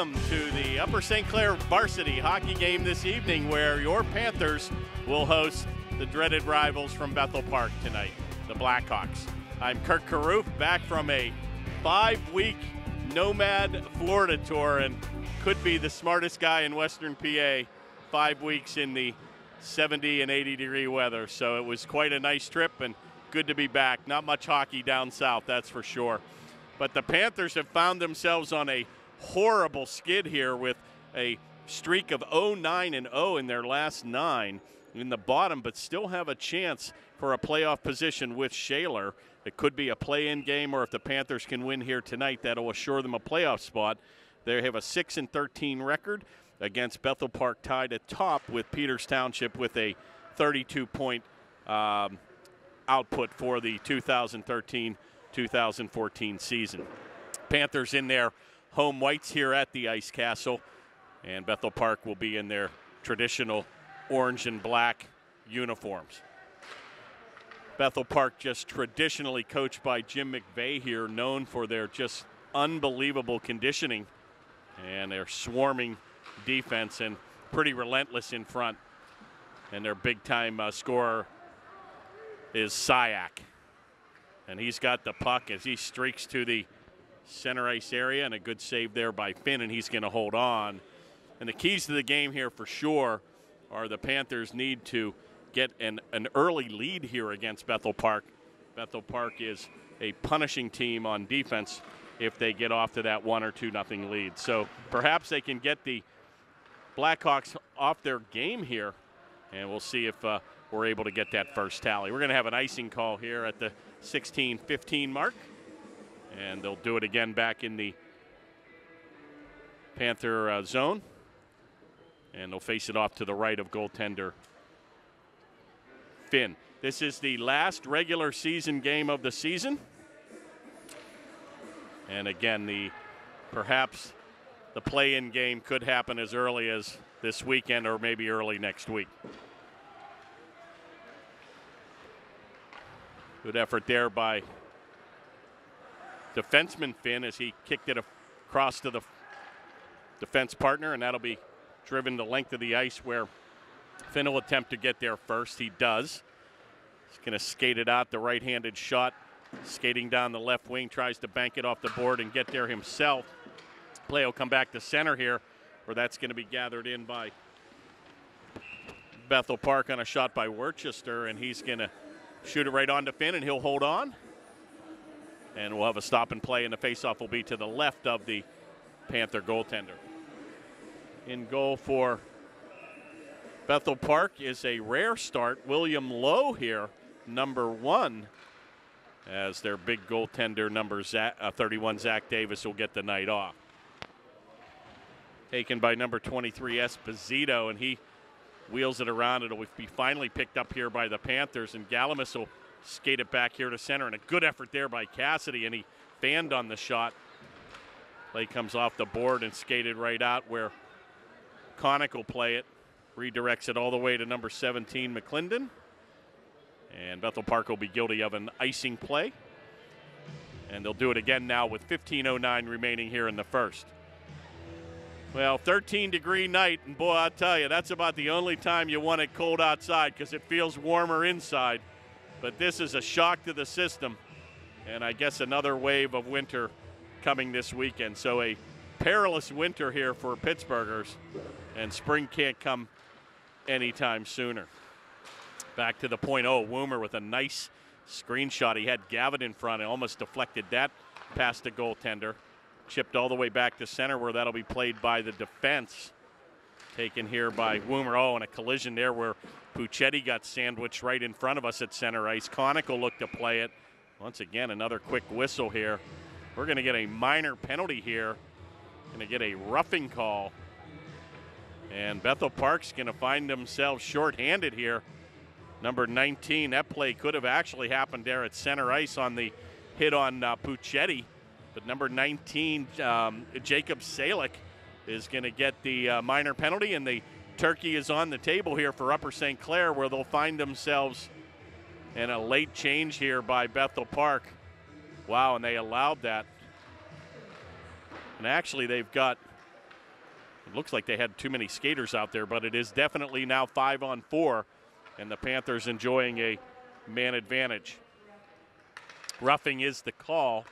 welcome to the Upper St. Clair varsity hockey game this evening, where your Panthers will host the dreaded rivals from Bethel Park tonight, the Blackhawks. I'm Kirk Carruth, back from a 5-week nomad Florida tour, and could be the smartest guy in Western PA, 5 weeks in the 70 and 80 degree weather. So it was quite a nice trip and good to be back. Not much hockey down south, that's for sure. But the Panthers have found themselves on a horrible skid here with a streak of 0-9-0 in their last 9 in the bottom, but still have a chance for a playoff position with Shaler. It could be a play-in game, or if the Panthers can win here tonight, that'll assure them a playoff spot. They have a 6-13 record against Bethel Park, tied atop with Peters Township with a 32-point output for the 2013-2014 season. Panthers in their home whites here at the Ice Castle, and Bethel Park will be in their traditional orange and black uniforms. Bethel Park, just traditionally coached by Jim McVeigh here, known for their just unbelievable conditioning and their swarming defense, and pretty relentless in front. And their big-time scorer is Syak. And he's got the puck as he streaks to the center ice area, and a good save there by Finn, and he's going to hold on. And the keys to the game here for sure are the Panthers need to get an early lead here against Bethel Park. Bethel Park is a punishing team on defense if they get off to that 1 or 2-0 lead. So perhaps they can get the Blackhawks off their game here, and we'll see if we're able to get that first tally. We're going to have an icing call here at the 16:15 mark, and they'll do it again back in the Panther zone, and they'll face it off to the right of goaltender Finn. This is the last regular season game of the season, and again, perhaps the play-in game could happen as early as this weekend or maybe early next week. Good effort there by defenseman Finn as he kicked it across to the defense partner, and that'll be driven the length of the ice where Finn will attempt to get there first. He does. He's going to skate it out, the right-handed shot, skating down the left wing, tries to bank it off the board and get there himself. Play will come back to center here, where that's going to be gathered in by Bethel Park on a shot by Worcester, and he's going to shoot it right on to Finn, and he'll hold on. And we'll have a stop and play, and the faceoff will be to the left of the Panther goaltender. In goal for Bethel Park is a rare start, William Lowe here, number 1, as their big goaltender, number 31, Zach Davis, will get the night off. Taken by number 23, Esposito, and he wheels it around. It'll be finally picked up here by the Panthers, and Galamus will skate it back here to center, and a good effort there by Cassidy, and he fanned on the shot. Play comes off the board and skated right out where Connick will play it. Redirects it all the way to number 17, McClendon. And Bethel Park will be guilty of an icing play. And they'll do it again now with 15:09 remaining here in the first. Well, 13-degree night, and boy, I'll tell you, that's about the only time you want it cold outside, because it feels warmer inside. But this is a shock to the system, and I guess another wave of winter coming this weekend. So a perilous winter here for Pittsburghers, and spring can't come anytime sooner. Back to the point. Oh, Woomer with a nice screenshot. He had Gavin in front and almost deflected that past the goaltender. Chipped all the way back to center, where that'll be played by the defense. Taken here by Woomer. Oh, and a collision there where Puccetti got sandwiched right in front of us at center ice. Connick will look to play it. Once again, another quick whistle here. We're going to get a minor penalty here. Going to get a roughing call. And Bethel Park's going to find themselves shorthanded here. Number 19, that play could have actually happened there at center ice on the hit on Puccetti. But number 19, Jacob Salick, is going to get the minor penalty, and the turkey is on the table here for Upper St. Clair, where they'll find themselves in a late change here by Bethel Park. Wow, and they allowed that. And actually, they've got It looks like they had too many skaters out there, but it is definitely now 5-on-4, and the Panthers enjoying a man advantage. Roughing is the call.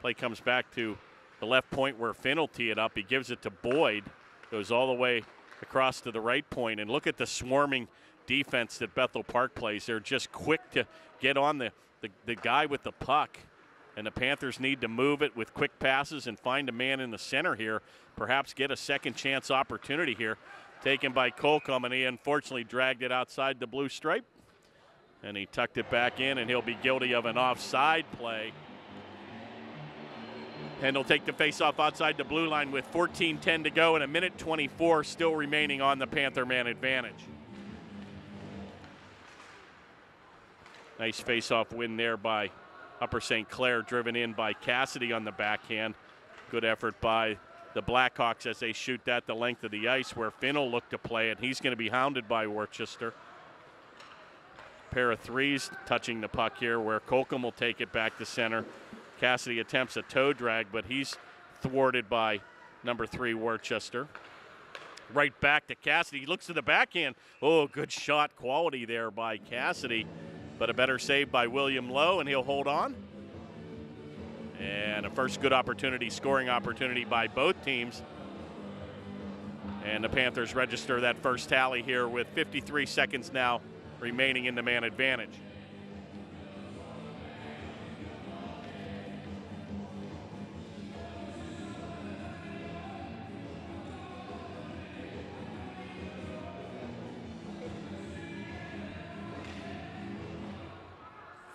Play comes back to the left point where Finn will tee it up. He gives it to Boyd. Goes all the way across to the right point. And look at the swarming defense that Bethel Park plays. They're just quick to get on the guy with the puck. And the Panthers need to move it with quick passes and find a man in the center here. Perhaps get a second chance opportunity here. Taken by Colcom, and he unfortunately dragged it outside the blue stripe. And he tucked it back in, and he'll be guilty of an offside play. And he'll take the face-off outside the blue line with 14:10 to go and 1:24 still remaining on the Panther man advantage. Nice face-off win there by Upper St. Clair, driven in by Cassidy on the backhand. Good effort by the Blackhawks as they shoot that the length of the ice where Finn will look to play it. He's going to be hounded by Worcester. Pair of threes touching the puck here where Colcom will take it back to center. Cassidy attempts a toe drag, but he's thwarted by number 3 Worcester. Right back to Cassidy. He looks to the backhand. Oh, good shot quality there by Cassidy, but a better save by William Lowe, and he'll hold on. And a first good opportunity, scoring opportunity by both teams. And the Panthers register that first tally here with 53 seconds now remaining in the man advantage.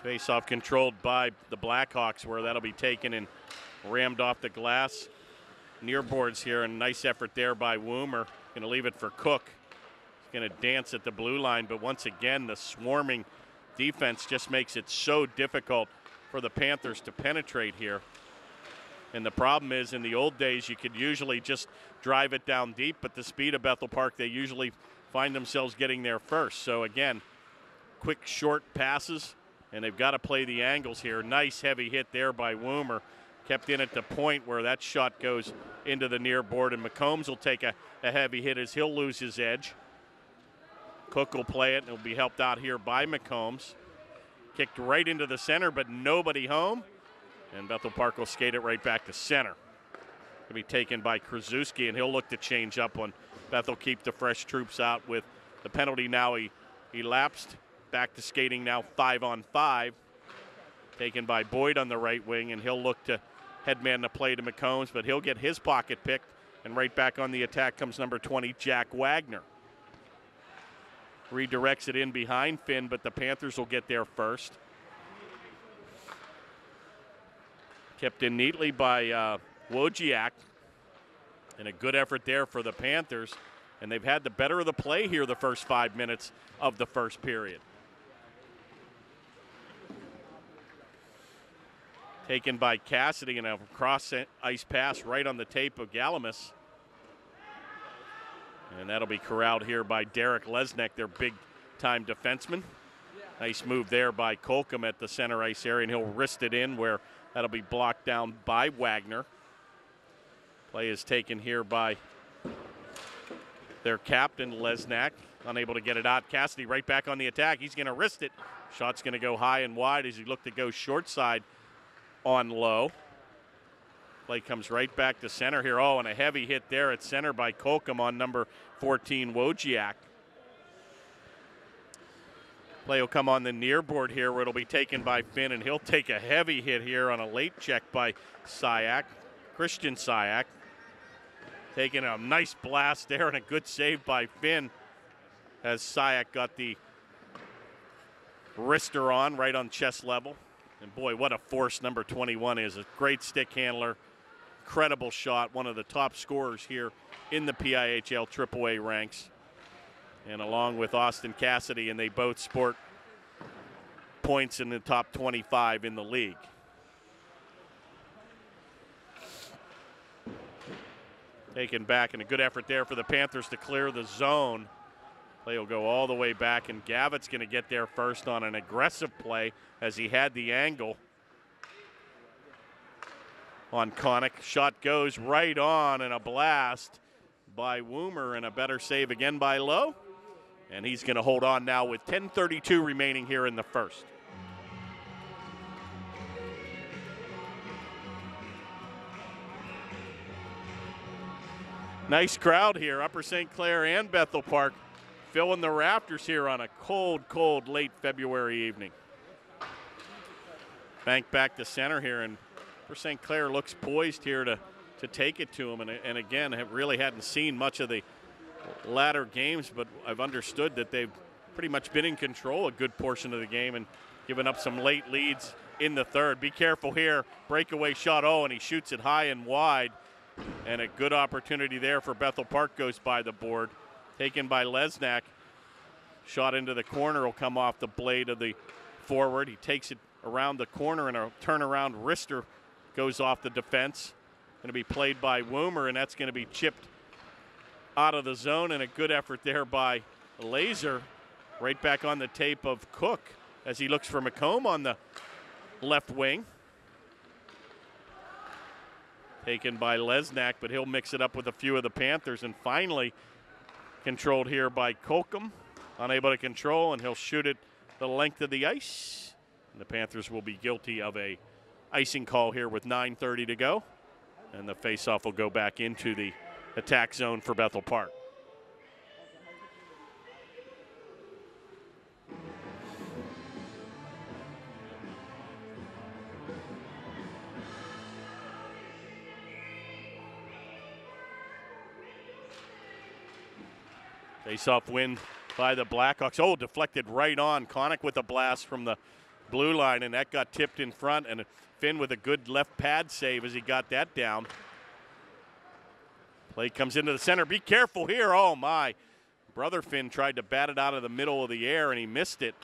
Face-off controlled by the Blackhawks, where that'll be taken and rammed off the glass. Near boards here, and nice effort there by Woomer. Going to leave it for Cook. He's going to dance at the blue line, but once again, the swarming defense just makes it so difficult for the Panthers to penetrate here. And the problem is, in the old days, you could usually just drive it down deep, but the speed of Bethel Park, they usually find themselves getting there first. So again, quick short passes, and they've got to play the angles here. Nice heavy hit there by Woomer. Kept in at the point where that shot goes into the near board, and McCombs will take a heavy hit as he'll lose his edge. Cook will play it, and it'll be helped out here by McCombs. Kicked right into the center, but nobody home. And Bethel Park will skate it right back to center. It'll be taken by Krasuski, and he'll look to change up when Bethel keep the fresh troops out with the penalty now elapsed. Back to skating now 5-on-5. Taken by Boyd on the right wing, and he'll look to headman the play to McCombs, but he'll get his pocket picked, and right back on the attack comes number 20, Jack Wagner. Redirects it in behind Finn, but the Panthers will get there first. Kept in neatly by Wojciak, and a good effort there for the Panthers, and they've had the better of the play here the first 5 minutes of the first period. Taken by Cassidy, and a cross-ice pass right on the tape of Galamus. And that'll be corralled here by Derek Lesnick, their big-time defenseman. Nice move there by Colcom at the center ice area, and he'll wrist it in where that'll be blocked down by Wagner. Play is taken here by their captain, Lesnick. Unable to get it out. Cassidy right back on the attack. He's going to wrist it. Shot's going to go high and wide as he looked to go short side on Low. Play comes right back to center here. Oh, and a heavy hit there at center by Colcom on number 14, Wojciak. Play will come on the near board here where it'll be taken by Finn, and he'll take a heavy hit here on a late check by Syak, Christian Syak. Taking a nice blast there and a good save by Finn as Syak got the wrister on right on chest level. And boy, what a force number 21 is. A great stick handler, incredible shot, one of the top scorers here in the PIHL AAA ranks. And along with Austin Cassidy, and they both sport points in the top 25 in the league. Taken back, and a good effort there for the Panthers to clear the zone. Play will go all the way back, and Gavitt's going to get there first on an aggressive play as he had the angle on Connick. Shot goes right on, and a blast by Woomer and a better save again by Lowe. And he's going to hold on now with 10:32 remaining here in the first. Nice crowd here, Upper St. Clair and Bethel Park, filling the rafters here on a cold, cold late February evening. Bank back to center here, and Upper St. Clair looks poised here to take it to him. And again, really hadn't seen much of the latter games, but I've understood that they've pretty much been in control a good portion of the game and given up some late leads in the third. Be careful here. Breakaway shot, and he shoots it high and wide. And a good opportunity there for Bethel Park goes by the board. Taken by Lesnak. Shot into the corner will come off the blade of the forward. He takes it around the corner, and a turnaround wrister goes off the defense. Going to be played by Woomer, and that's going to be chipped out of the zone, and a good effort there by Laser. Right back on the tape of Cook as he looks for McComb on the left wing. Taken by Lesnak, but he'll mix it up with a few of the Panthers, and finally controlled here by Colcom. Unable to control, and he'll shoot it the length of the ice. And the Panthers will be guilty of a icing call here with 9:30 to go. And the faceoff will go back into the attack zone for Bethel Park. Face-off win by the Blackhawks. Deflected right on. Connick with a blast from the blue line, and that got tipped in front, and Finn with a good left pad save as he got that down. Play comes into the center. Be careful here. Oh, my. Brother Finn tried to bat it out of the middle of the air, and he missed it.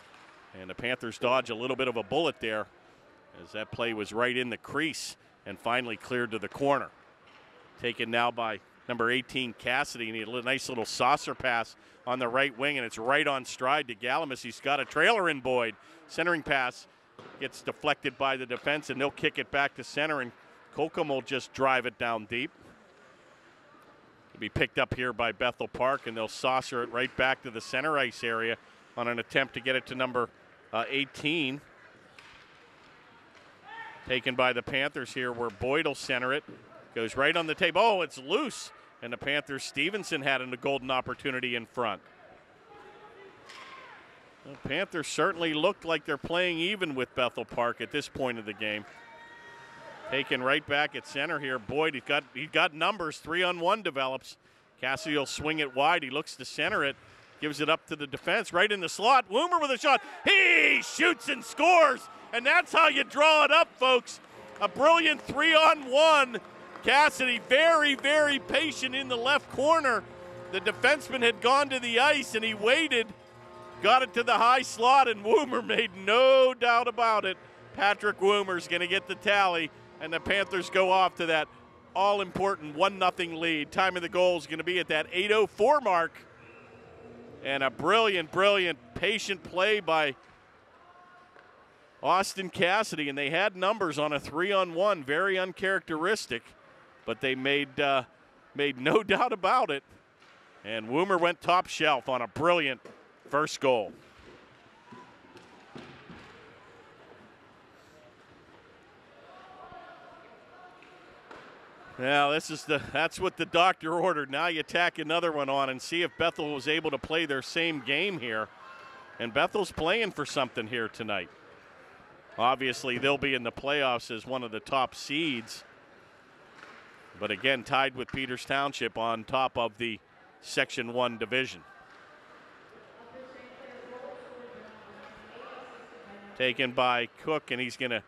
And the Panthers dodge a little bit of a bullet there as that play was right in the crease and finally cleared to the corner. Taken now by number 18, Cassidy, and he had a nice little saucer pass on the right wing, and it's right on stride to Galamus. He's got a trailer in Boyd. Centering pass gets deflected by the defense, and they'll kick it back to center, and Colcom will just drive it down deep. It'll be picked up here by Bethel Park, and they'll saucer it right back to the center ice area on an attempt to get it to number 18. Taken by the Panthers here, where Boyd will center it. Goes right on the tape. It's loose. And the Panthers, Stevenson had a golden opportunity in front. The Panthers certainly looked like they're playing even with Bethel Park at this point of the game. Taken right back at center here. Boyd, he's got numbers. 3-on-1 develops. Cassidy will swing it wide. He looks to center it. Gives it up to the defense. Right in the slot. Woomer with a shot. He shoots and scores. And that's how you draw it up, folks. A brilliant 3-on-1. Cassidy very, very patient in the left corner. The defenseman had gone to the ice, and he waited. Got it to the high slot, and Woomer made no doubt about it. Patrick Woomer's going to get the tally, and the Panthers go off to that all-important 1-0 lead. Time of the goal is going to be at that 8:04 mark. And a brilliant, brilliant, patient play by Austin Cassidy, and they had numbers on a 3-on-1, very uncharacteristic. But they made no doubt about it. And Woomer went top shelf on a brilliant first goal. Now that's what the doctor ordered. Now you tack another one on and see if Bethel was able to play their same game here. And Bethel's playing for something here tonight. Obviously, they'll be in the playoffs as one of the top seeds. But again, tied with Peters Township on top of the Section 1 division. Taken by Cook, and he's going to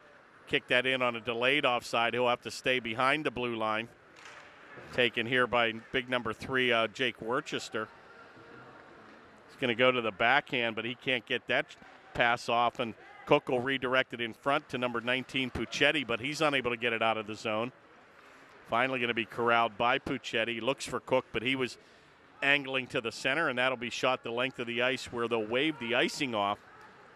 kick that in on a delayed offside. He'll have to stay behind the blue line. Taken here by big number 3, Jake Worcester. He's going to go to the backhand, but he can't get that pass off, and Cook will redirect it in front to number 19, Puccetti, but he's unable to get it out of the zone. Finally going to be corralled by Puccetti. He looks for Cook, but he was angling to the center, and that'll be shot the length of the ice where they'll wave the icing off.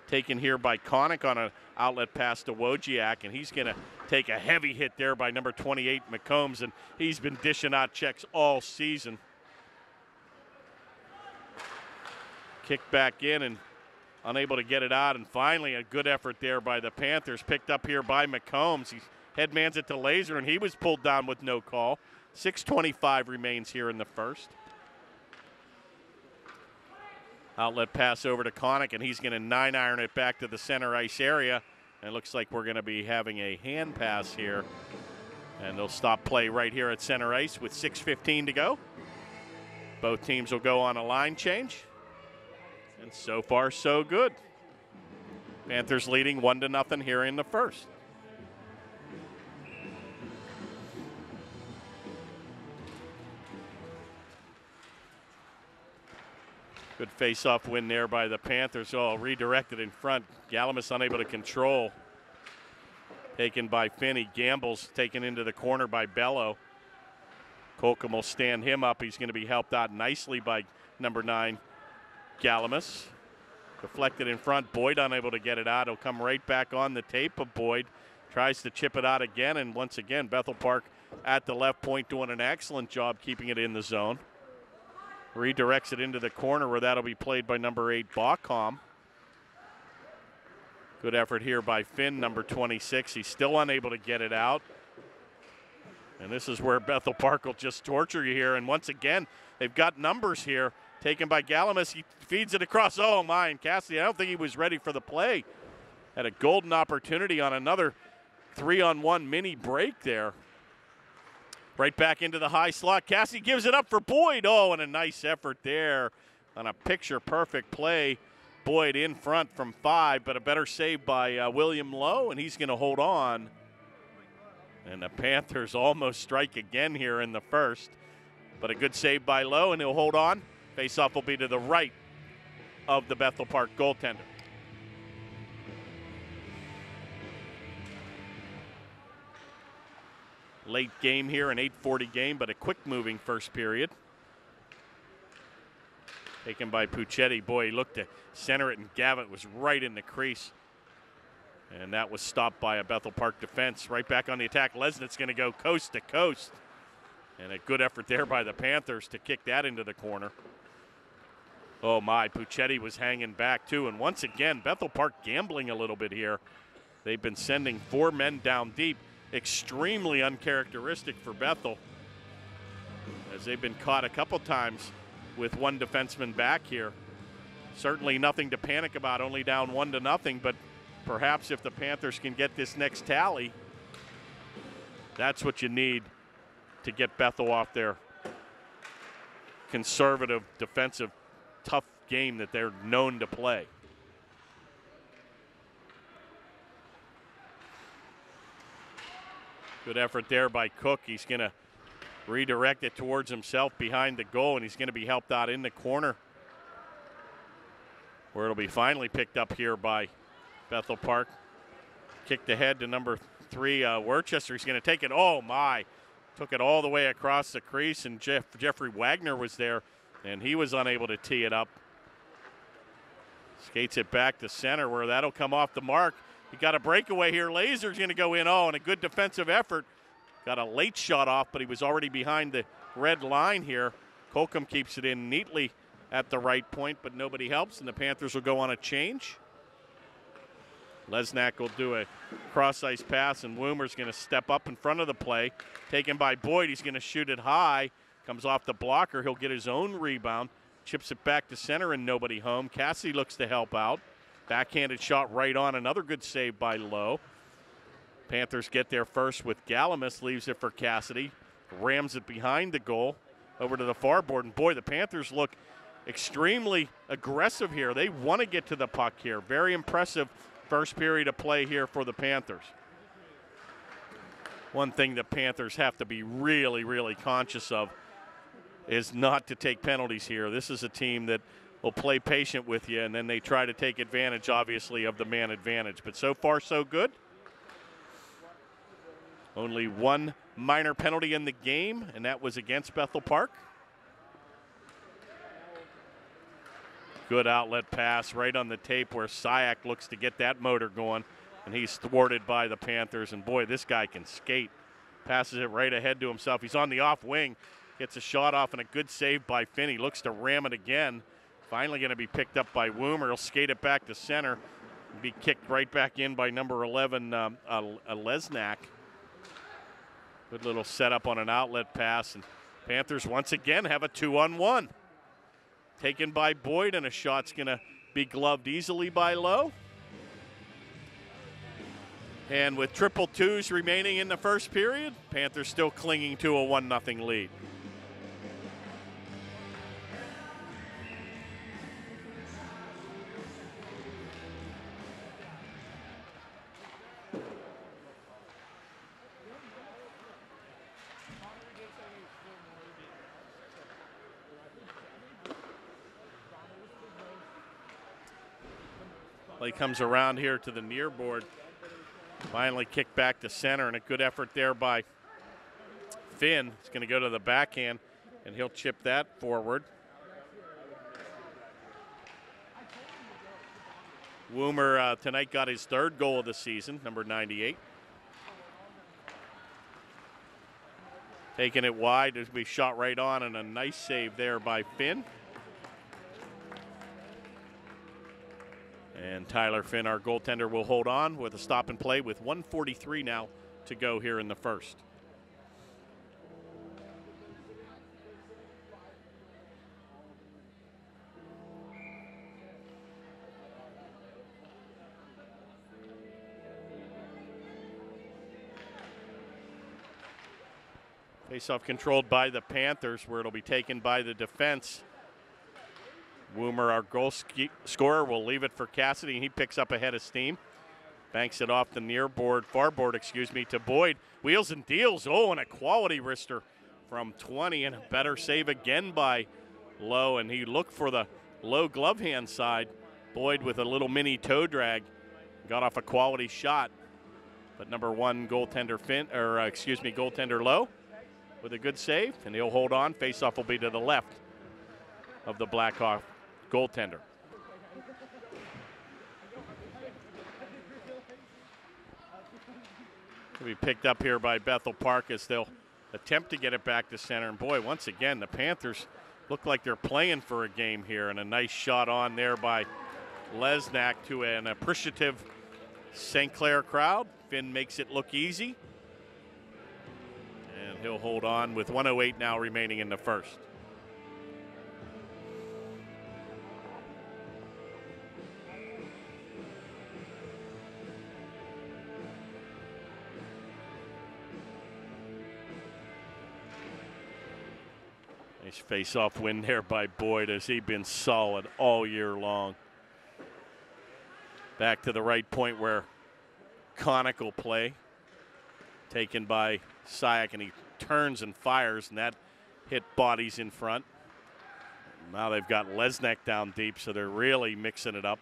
Taken here by Connick on an outlet pass to Wojciak, and he's going to take a heavy hit there by number 28, McCombs, and he's been dishing out checks all season. Kick back in and unable to get it out. And finally, a good effort there by the Panthers. Picked up here by McCombs. He headmans it to Laser, and he was pulled down with no call. 6:25 remains here in the first. Outlet pass over to Connick, and he's going to 9-iron it back to the center ice area. And it looks like we're going to be having a hand pass here. And they'll stop play right here at center ice with 6:15 to go. Both teams will go on a line change. And so far, so good. Panthers leading 1-0 here in the first. Good face-off win there by the Panthers. Oh, redirected in front. Galamus unable to control. Taken by Finney. Gambles taken into the corner by Bello. Colcom will stand him up. He's going to be helped out nicely by number 9, Galamus. Deflected in front. Boyd unable to get it out. He'll come right back on the tape of Boyd. Tries to chip it out again, and once again, Bethel Park at the left point doing an excellent job keeping it in the zone. Redirects it into the corner where that'll be played by number 8, Bachom. Good effort here by Finn, number 26. He's still unable to get it out. And this is where Bethel Park will just torture you here. And once again, they've got numbers here. Taken by Galamus. He feeds it across. Oh, my. And Cassidy, I don't think he was ready for the play. Had a golden opportunity on another 3-on-1 mini break there. Right back into the high slot. Cassidy gives it up for Boyd. Oh, and a nice effort there on a picture-perfect play. Boyd in front from 5, but a better save by William Lowe, and he's going to hold on. And the Panthers almost strike again here in the first. But a good save by Lowe, and he'll hold on. Face-off will be to the right of the Bethel Park goaltender. Late game here, an 8:40 game, but a quick-moving first period. Taken by Puccetti. Boy, he looked to center it, and Gavitt was right in the crease. And that was stopped by a Bethel Park defense. Right back on the attack. Lesnick's going to go coast to coast. And a good effort there by the Panthers to kick that into the corner. Oh, my. Puccetti was hanging back, too. And once again, Bethel Park gambling a little bit here. They've been sending 4 men down deep. Extremely uncharacteristic for Bethel, as they've been caught a couple times with one defenseman back here. Certainly nothing to panic about, only down 1-0, but perhaps if the Panthers can get this next tally, that's what you need to get Bethel off their conservative, defensive, tough game that they're known to play. Good effort there by Cook. He's going to redirect it towards himself behind the goal, and he's going to be helped out in the corner, where it'll be finally picked up here by Bethel Park. Kicked ahead to number 3, Worcester. He's going to take it. Oh, my. Took it all the way across the crease, and Jeffrey Wagner was there, and he was unable to tee it up. Skates it back to center, where that'll come off the mark. He got a breakaway here. Laser's going to go in. Oh, and a good defensive effort. Got a late shot off, but he was already behind the red line here. Colcom keeps it in neatly at the right point, but nobody helps, and the Panthers will go on a change. Lesnick will do a cross-ice pass, and Woomer's going to step up in front of the play. Taken by Boyd. He's going to shoot it high. Comes off the blocker. He'll get his own rebound. Chips it back to center, and nobody home. Cassidy looks to help out. Backhanded shot right on. Another good save by Lowe. Panthers get there first with Galamus. Leaves it for Cassidy. Rams it behind the goal. Over to the far board. And boy, the Panthers look extremely aggressive here. They want to get to the puck here. Very impressive first period of play here for the Panthers. One thing the Panthers have to be really, really conscious of is not to take penalties here. This is a team that will play patient with you, and then they try to take advantage, obviously, of the man advantage. But so far, so good. Only one minor penalty in the game, and that was against Bethel Park. Good outlet pass right on the tape where Syak looks to get that motor going, and he's thwarted by the Panthers. And boy, this guy can skate. Passes it right ahead to himself. He's on the off wing. Gets a shot off and a good save by Finney. Looks to ram it again. Finally going to be picked up by Woomer. He'll skate it back to center. Be kicked right back in by number 11, Lesnak. Good little setup on an outlet pass. And Panthers once again have a 2-on-1. Taken by Boyd, and a shot's going to be gloved easily by Lowe. And with triple twos remaining in the first period, Panthers still clinging to a 1-0 lead. Play comes around here to the near board. Finally kicked back to center, and a good effort there by Finn. It's going to go to the backhand, and he'll chip that forward. Woomer tonight got his third goal of the season, number 98. Taking it wide, it'll be shot right on, and a nice save there by Finn. And Tyler Finn, our goaltender, will hold on with a stop and play with 1:43 now to go here in the first. Faceoff controlled by the Panthers, where it'll be taken by the defense. Woomer, our goal scorer, will leave it for Cassidy, and he picks up a head of steam. Banks it off the near board, far board, excuse me, to Boyd. Wheels and deals. Oh, and a quality wrister from 20, and a better save again by Lowe. And he looked for the low glove hand side. Boyd with a little mini toe drag got off a quality shot. But number one goaltender goaltender Lowe with a good save, and he'll hold on. Faceoff will be to the left of the Blackhawk goaltender. To be picked up here by Bethel Park as they'll attempt to get it back to center. And boy, once again, the Panthers look like they're playing for a game here, and a nice shot on there by Lesnak to an appreciative St. Clair crowd. Finn makes it look easy, and he'll hold on with 1:08 now remaining in the first. Nice face-off win there by Boyd, as he's been solid all year long. Back to the right point where conical play taken by Syak, and he turns and fires, and that hit bodies in front. Now they've got Lesnak down deep, so they're really mixing it up.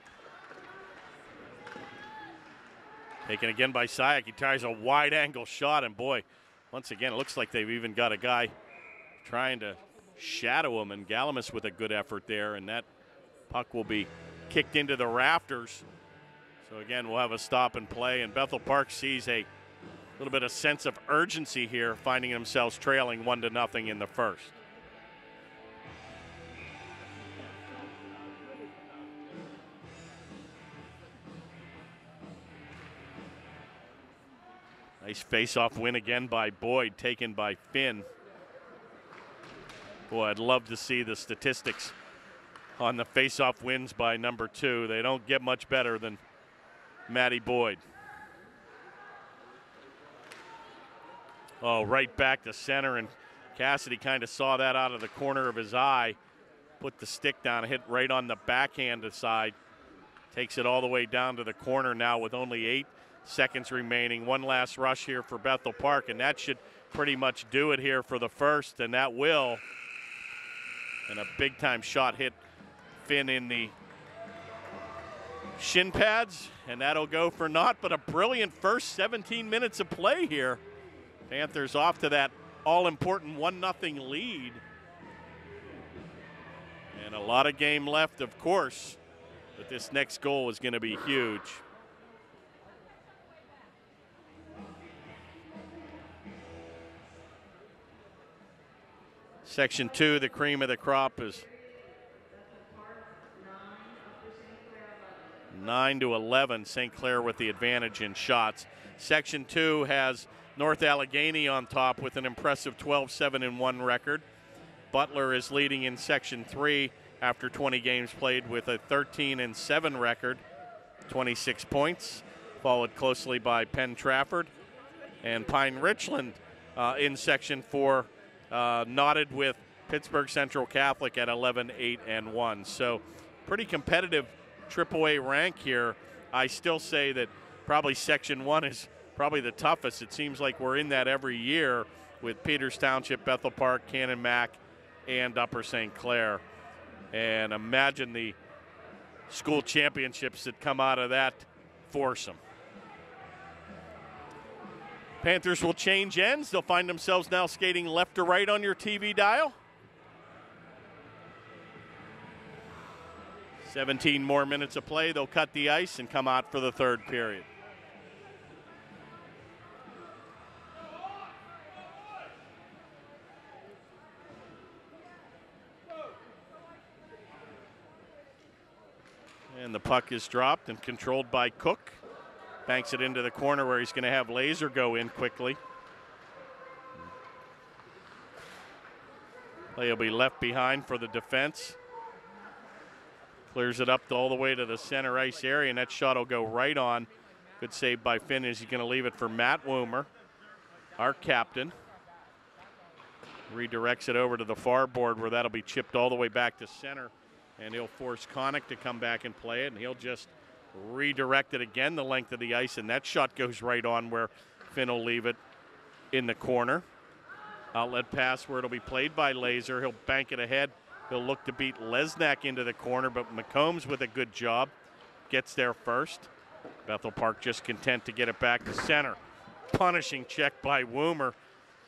Taken again by Syak. He tries a wide angle shot, and boy, once again, it looks like they've even got a guy trying to shadow him, and Galamus with a good effort there, and that puck will be kicked into the rafters. So again, we'll have a stop and play, and Bethel Park sees a little bit of sense of urgency here, finding themselves trailing 1-0 in the first. Nice face-off win again by Boyd, taken by Finn. Boy, I'd love to see the statistics on the face-off wins by number 2. They don't get much better than Matty Boyd. Oh, right back to center, and Cassidy kind of saw that out of the corner of his eye. Put the stick down, hit right on the backhand side. Takes it all the way down to the corner now with only 8 seconds remaining. One last rush here for Bethel Park, and that should pretty much do it here for the first, and that will. And a big-time shot hit Finn in the shin pads, and that'll go for naught, but a brilliant first 17 minutes of play here. Panthers off to that all-important 1-0 lead. And a lot of game left, of course, but this next goal is going to be huge. Section 2, the cream of the crop, is 9-11, St. Clair with the advantage in shots. Section 2 has North Allegheny on top with an impressive 12-7-1 record. Butler is leading in Section 3 after 20 games played with a 13-7 record, 26 points, followed closely by Penn Trafford. And Pine Richland in Section 4 knotted with Pittsburgh Central Catholic at 11-8-1. So pretty competitive AAA rank here. I still say that probably Section 1 is probably the toughest. It seems like we're in that every year with Peters Township, Bethel Park, Cannon Mac, and Upper St. Clair. And imagine the school championships that come out of that foursome. Panthers will change ends. They'll find themselves now skating left to right on your TV dial. 17 more minutes of play. They'll cut the ice and come out for the third period. And the puck is dropped and controlled by Cook. Banks it into the corner where he's going to have Laser go in quickly. Play will be left behind for the defense. Clears it up all the way to the center ice area, and that shot will go right on. Good save by Finn as he's going to leave it for Matt Woomer, our captain. Redirects it over to the far board where that'll be chipped all the way back to center. And he'll force Connick to come back and play it, and he'll just redirect it again the length of the ice, and that shot goes right on where Finn will leave it in the corner. Outlet pass where it'll be played by Laser. He'll bank it ahead. He'll look to beat Lesnak into the corner, but McCombs with a good job gets there first. Bethel Park just content to get it back to center. Punishing check by Woomer,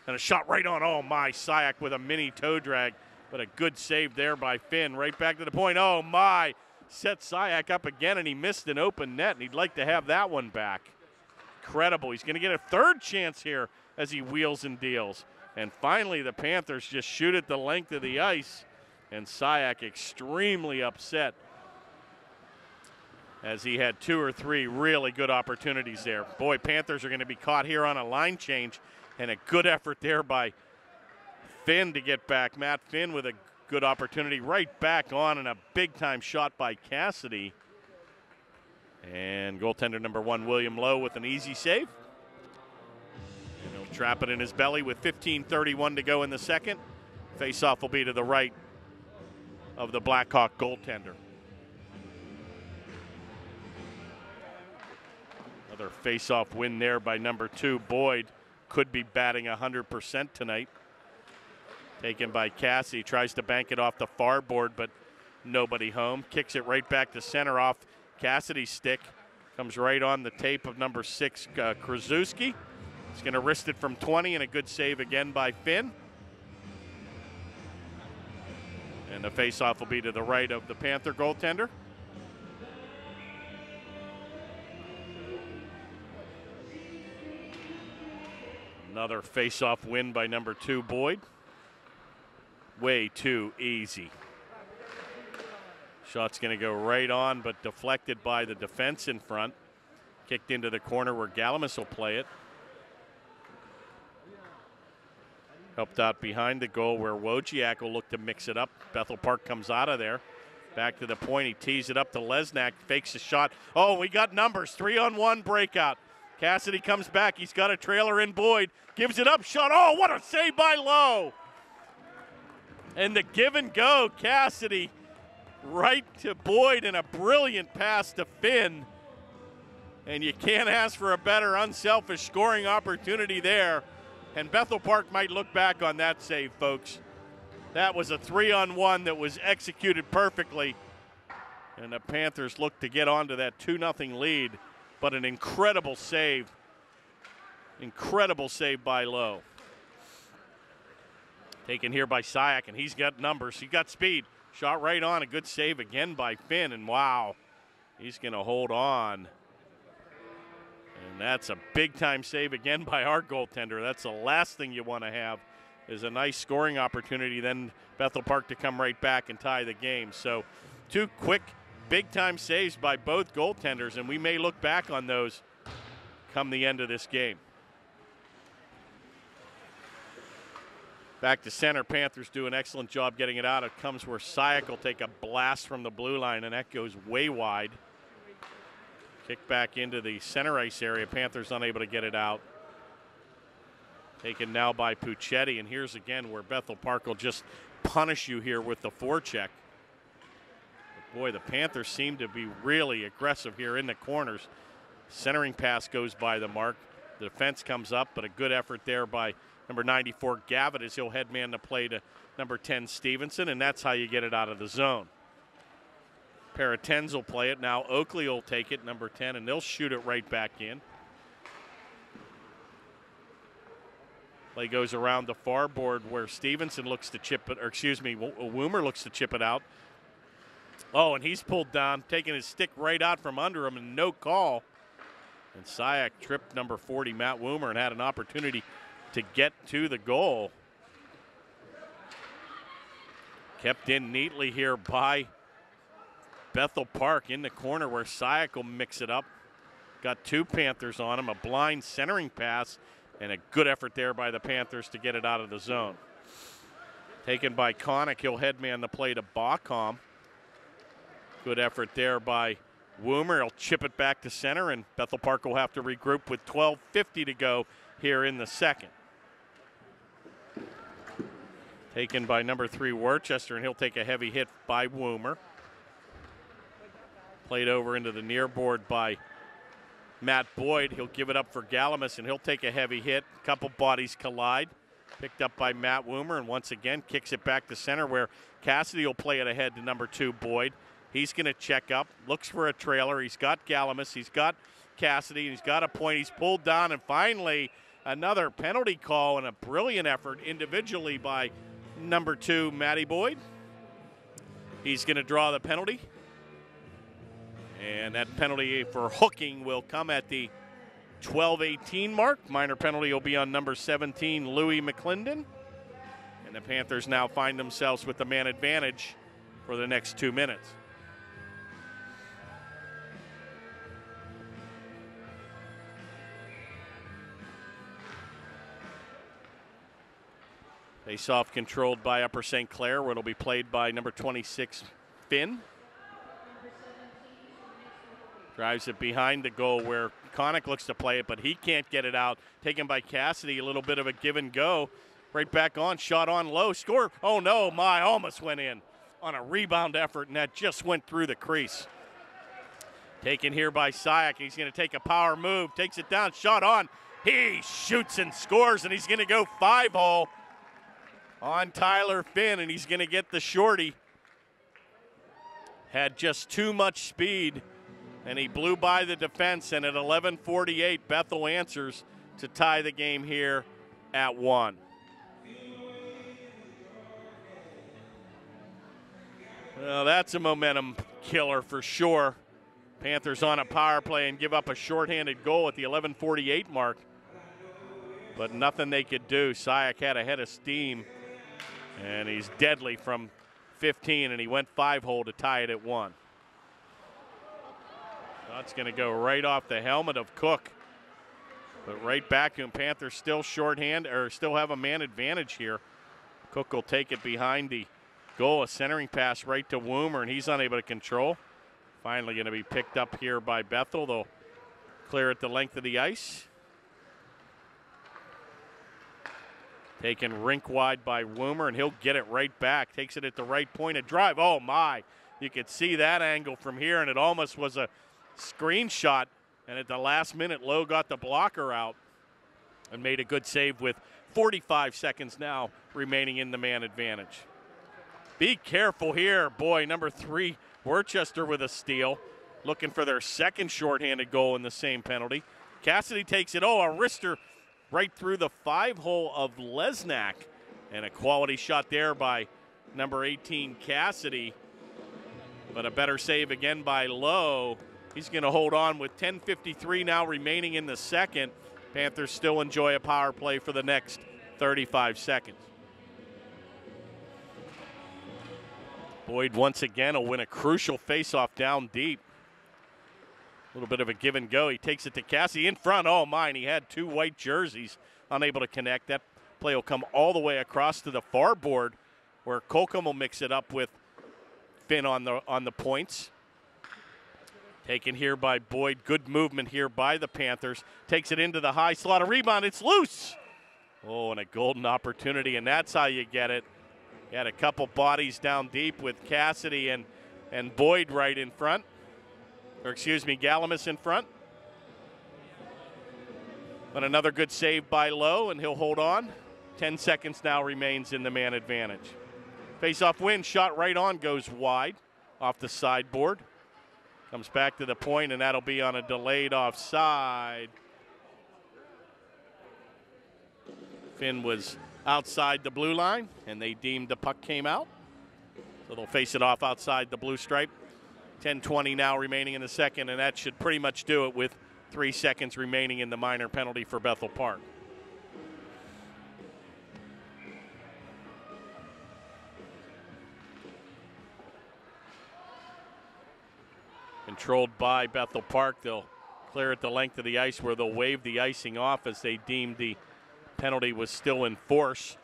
and a shot right on. Oh my, Syak with a mini toe drag. But a good save there by Finn. Right back to the point. Oh, my. Set Syak up again, and he missed an open net, and he'd like to have that one back. Incredible. He's going to get a third chance here as he wheels and deals. And finally, the Panthers just shoot it the length of the ice, and Syak extremely upset as he had 2 or 3 really good opportunities there. Boy, Panthers are going to be caught here on a line change, and a good effort there by Finn to get back. Matt Finn with a good opportunity right back on, and a big-time shot by Cassidy. And goaltender number 1, William Lowe, with an easy save. And he'll trap it in his belly with 15:31 to go in the second. Face-off will be to the right of the Blackhawk goaltender. Another face-off win there by number 2, Boyd. Could be batting 100% tonight. Taken by Cassie, tries to bank it off the far board, but nobody home. Kicks it right back to center off Cassidy's stick. Comes right on the tape of number 6, Krasuski. He's going to wrist it from 20, and a good save again by Finn. And the faceoff will be to the right of the Panther goaltender. Another faceoff win by number 2, Boyd. Way too easy. Shot's going to go right on, but deflected by the defense in front. Kicked into the corner where Galamus will play it. Helped out behind the goal where Wojciak will look to mix it up. Bethel Park comes out of there. Back to the point. He tees it up to Lesnak. Fakes a shot. Oh, we got numbers. 3-on-1 breakout. Cassidy comes back. He's got a trailer in Boyd. Gives it up. Shot. Oh, what a save by Lowe. And the give and go, Cassidy right to Boyd, and a brilliant pass to Finn. And you can't ask for a better unselfish scoring opportunity there. And Bethel Park might look back on that save, folks. That was a 3-on-1 that was executed perfectly. And the Panthers look to get onto that 2-0 lead. But an incredible save. Incredible save by Lowe. Taken here by Syak, and he's got numbers. He got speed. Shot right on. A good save again by Finn, and wow, he's going to hold on. And that's a big-time save again by our goaltender. That's the last thing you want to have, is a nice scoring opportunity, then Bethel Park to come right back and tie the game. So 2 quick big-time saves by both goaltenders, and we may look back on those come the end of this game. Back to center. Panthers do an excellent job getting it out. It comes where Sayak will take a blast from the blue line, and that goes way wide. Kick back into the center ice area. Panthers unable to get it out. Taken now by Puccetti, and here's again where Bethel Park will just punish you here with the forecheck. But boy, the Panthers seem to be really aggressive here in the corners. Centering pass goes by the mark. The defense comes up, but a good effort there by number 94, Gavitt, as he'll headman the play to number 10, Stevenson, and that's how you get it out of the zone. Pair of 10s will play it. Now Oakley will take it, number 10, and they'll shoot it right back in. Play goes around the far board where Stevenson looks to chip it, or excuse me, Woomer looks to chip it out. Oh, and he's pulled down, taking his stick right out from under him, and no call. And Sayak tripped number 40, Matt Woomer, and had an opportunity to get to the goal. Kept in neatly here by Bethel Park in the corner where Sayak will mix it up. Got two Panthers on him, a blind centering pass, and a good effort there by the Panthers to get it out of the zone. Taken by Connick, he'll headman the play to Bacom. Good effort there by Woomer. He'll chip it back to center, and Bethel Park will have to regroup with 12:50 to go here in the second. Taken by number 3, Worcester, and he'll take a heavy hit by Woomer. Played over into the near board by Matt Boyd. He'll give it up for Galamus, and he'll take a heavy hit. A couple bodies collide. Picked up by Matt Woomer, and once again kicks it back to center where Cassidy will play it ahead to number 2, Boyd. He's going to check up, looks for a trailer. He's got Galamus, he's got Cassidy, and he's got a point. He's pulled down, and finally another penalty call and a brilliant effort individually by number 2, Matty Boyd. He's going to draw the penalty. And that penalty for hooking will come at the 12:18 mark. Minor penalty will be on number 17, Louis McClendon. And the Panthers now find themselves with the man advantage for the next 2 minutes. Face-off controlled by Upper St. Clair, where it'll be played by number 26, Finn. Drives it behind the goal where Connick looks to play it, but he can't get it out. Taken by Cassidy, a little bit of a give and go. Right back on, shot on low, score. Oh no, almost went in on a rebound effort, and that just went through the crease. Taken here by Sayak. He's going to take a power move, takes it down, shot on. He shoots and scores, and he's going to go 5-hole on Tyler Finn, and he's going to get the shorty. Had just too much speed, and he blew by the defense, and at 11:48, Bethel answers to tie the game here at 1. Well, that's a momentum killer for sure. Panthers on a power play and give up a shorthanded goal at the 11:48 mark, but nothing they could do. Sayak had a head of steam, and he's deadly from 15, and he went 5-hole to tie it at 1. That's going to go right off the helmet of Cook, but right back to him. Panthers still shorthand, or still have a man advantage here. Cook will take it behind the goal, a centering pass right to Woomer, and he's unable to control. Finally going to be picked up here by Bethel. They'll clear it the length of the ice. Taken rink wide by Woomer, and he'll get it right back. Takes it at the right point of drive. Oh my, you could see that angle from here, and it almost was a screenshot, and at the last minute, Lowe got the blocker out and made a good save with 45 seconds now remaining in the man advantage. Be careful here. Boy, number 3, Worcester with a steal, looking for their second shorthanded goal in the same penalty. Cassidy takes it. Oh, a wrister right through the 5-hole of Lesnack, and a quality shot there by number 18, Cassidy, but a better save again by Lowe. He's going to hold on with 10:53 now remaining in the second. Panthers still enjoy a power play for the next 35 seconds. Boyd once again will win a crucial faceoff down deep. A little bit of a give and go. He takes it to Cassie in front. Oh, my, he had two white jerseys, unable to connect. That play will come all the way across to the far board where Colcom will mix it up with Finn on the points. Taken here by Boyd. Good movement here by the Panthers. Takes it into the high slot. A rebound. It's loose. Oh, and a golden opportunity, and that's how you get it. You had a couple bodies down deep with Cassidy and Boyd right in front. Or excuse me, Galamus in front. But another good save by Lowe, and he'll hold on. 10 seconds now remains in the man advantage. Face-off win, shot right on, goes wide off the sideboard. Comes back to the point, and that'll be on a delayed offside. Finn was outside the blue line, and they deemed the puck came out. So they'll face it off outside the blue stripe. 10:20 now remaining in the second, and that should pretty much do it with 3 seconds remaining in the minor penalty for Bethel Park. Controlled by Bethel Park. They'll clear it the length of the ice where they'll waive the icing off as they deemed the penalty was still in force.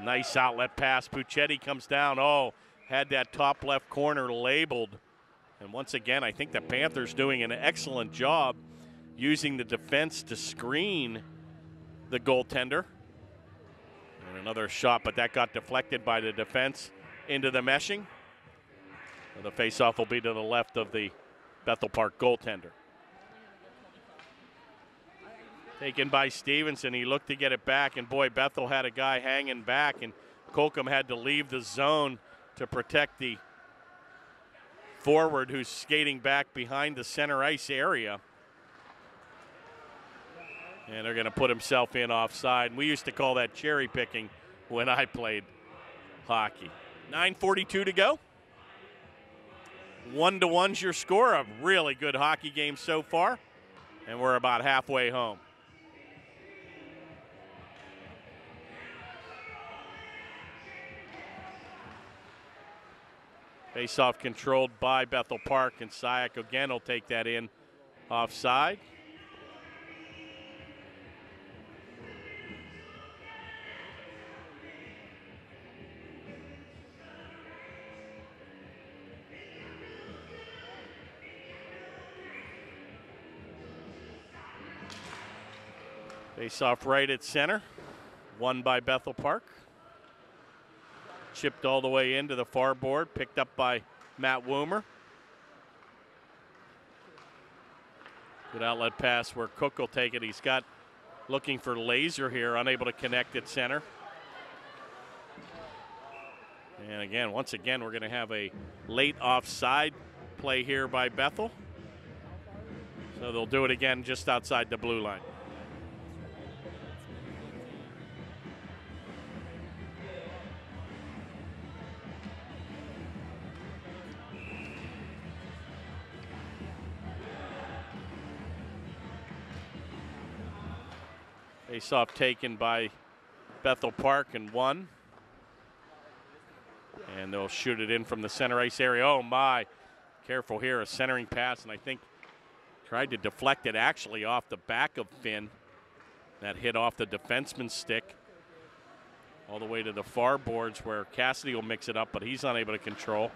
Nice outlet pass. Puccetti comes down. Oh, had that top left corner labeled. And once again, I think the Panthers doing an excellent job using the defense to screen the goaltender. And another shot, but that got deflected by the defense into the meshing. So the faceoff will be to the left of the Bethel Park goaltender. Taken by Stevenson. He looked to get it back, and boy, Bethel had a guy hanging back, and Colcom had to leave the zone to protect the forward who's skating back behind the center ice area. And they're going to put himself in offside. We used to call that cherry picking when I played hockey. 9:42 to go. 1-1's your score. A really good hockey game so far. And we're about halfway home. Face-off controlled by Bethel Park, and Syak again will take that in offside. Face-off right at center, won by Bethel Park. Chipped all the way into the far board, picked up by Matt Woomer. Good outlet pass where Cook will take it. He's got looking for Laser here, unable to connect at center. And again, once again, we're going to have a late offside play here by Bethel. So they'll do it again just outside the blue line. Face-off taken by Bethel Park and won. And they'll shoot it in from the center ice area. Oh my, careful here, a centering pass, and I think tried to deflect it actually off the back of Finn. That hit off the defenseman's stick all the way to the far boards where Cassidy will mix it up, but he's unable to control.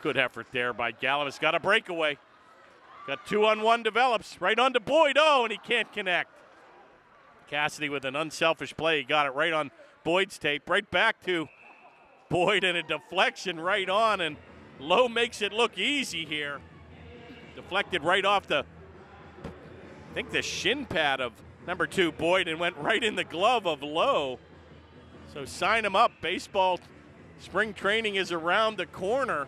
Good effort there by Galamus. Got a breakaway. Got 2-on-1 develops right onto Boyd. Oh, and he can't connect. Cassidy with an unselfish play. He got it right on Boyd's tape. Right back to Boyd and a deflection right on. And Lowe makes it look easy here. Deflected right off the, I think the shin pad of number 2 Boyd and went right in the glove of Lowe. So sign him up. Baseball spring training is around the corner.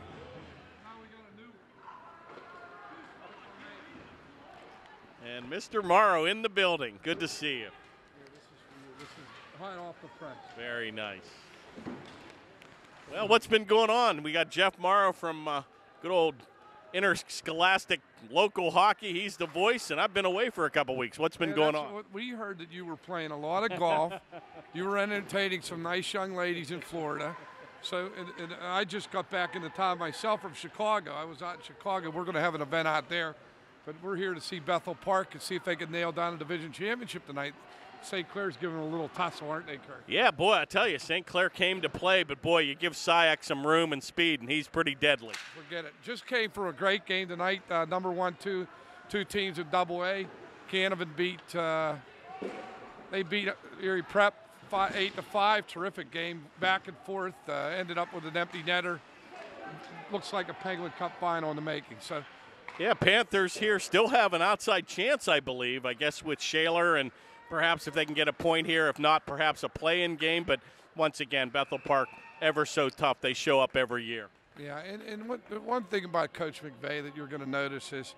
And Mr. Morrow in the building. Good to see you. This is hot off the press. Very nice. Well, what's been going on? We got Jeff Morrow from good old interscholastic local hockey. He's the voice, and I've been away for a couple weeks. What's been going on? We heard that you were playing a lot of golf. You were entertaining some nice young ladies in Florida. So, and I just got back into town myself from Chicago. I was out in Chicago. We're going to have an event out there, but we're here to see Bethel Park and see if they can nail down a division championship tonight. St. Clair's giving a little tussle, aren't they, Kurt? Yeah, boy, I tell you, St. Clair came to play, but boy, you give Syack some room and speed, and he's pretty deadly. Forget it. Just came for a great game tonight. Number 1, 2 teams in Double A. Canevin beat. They beat Erie Prep 8-5. Terrific game, back and forth. Ended up with an empty netter. Looks like a Penguin Cup final in the making. So. Yeah, Panthers here still have an outside chance, I believe. I guess with Shaler and. Perhaps if they can get a point here, if not, perhaps a play-in game. But once again, Bethel Park, ever so tough. They show up every year. Yeah, and one thing about Coach McVay that you're going to notice is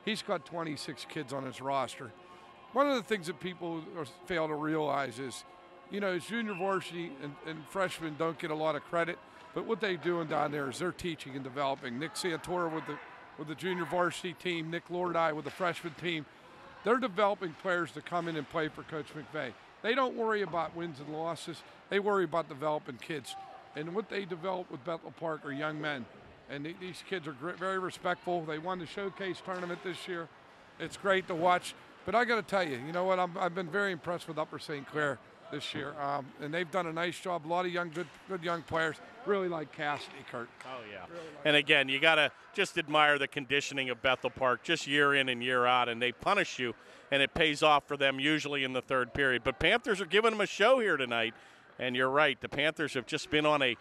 he's got 26 kids on his roster. One of the things that people fail to realize is, you know, junior varsity and freshmen don't get a lot of credit, but what they're doing down there is they're teaching and developing. Nick Santora with the junior varsity team, Nick Lordai with the freshman team. They're developing players to come in and play for Coach McVay. They don't worry about wins and losses. They worry about developing kids. And what they develop with Bethel Park are young men. And these kids are very respectful. They won the showcase tournament this year. It's great to watch. But I got to tell you, you know what? I've been very impressed with Upper St. Clair this year. And they've done a nice job. A lot of good young players. Really like Cassidy, Kurt. Oh, yeah. Really and again, you got to just admire the conditioning of Bethel Park just year in and year out, and they punish you, and it pays off for them usually in the third period. But Panthers are giving them a show here tonight, and you're right. The Panthers have just been on a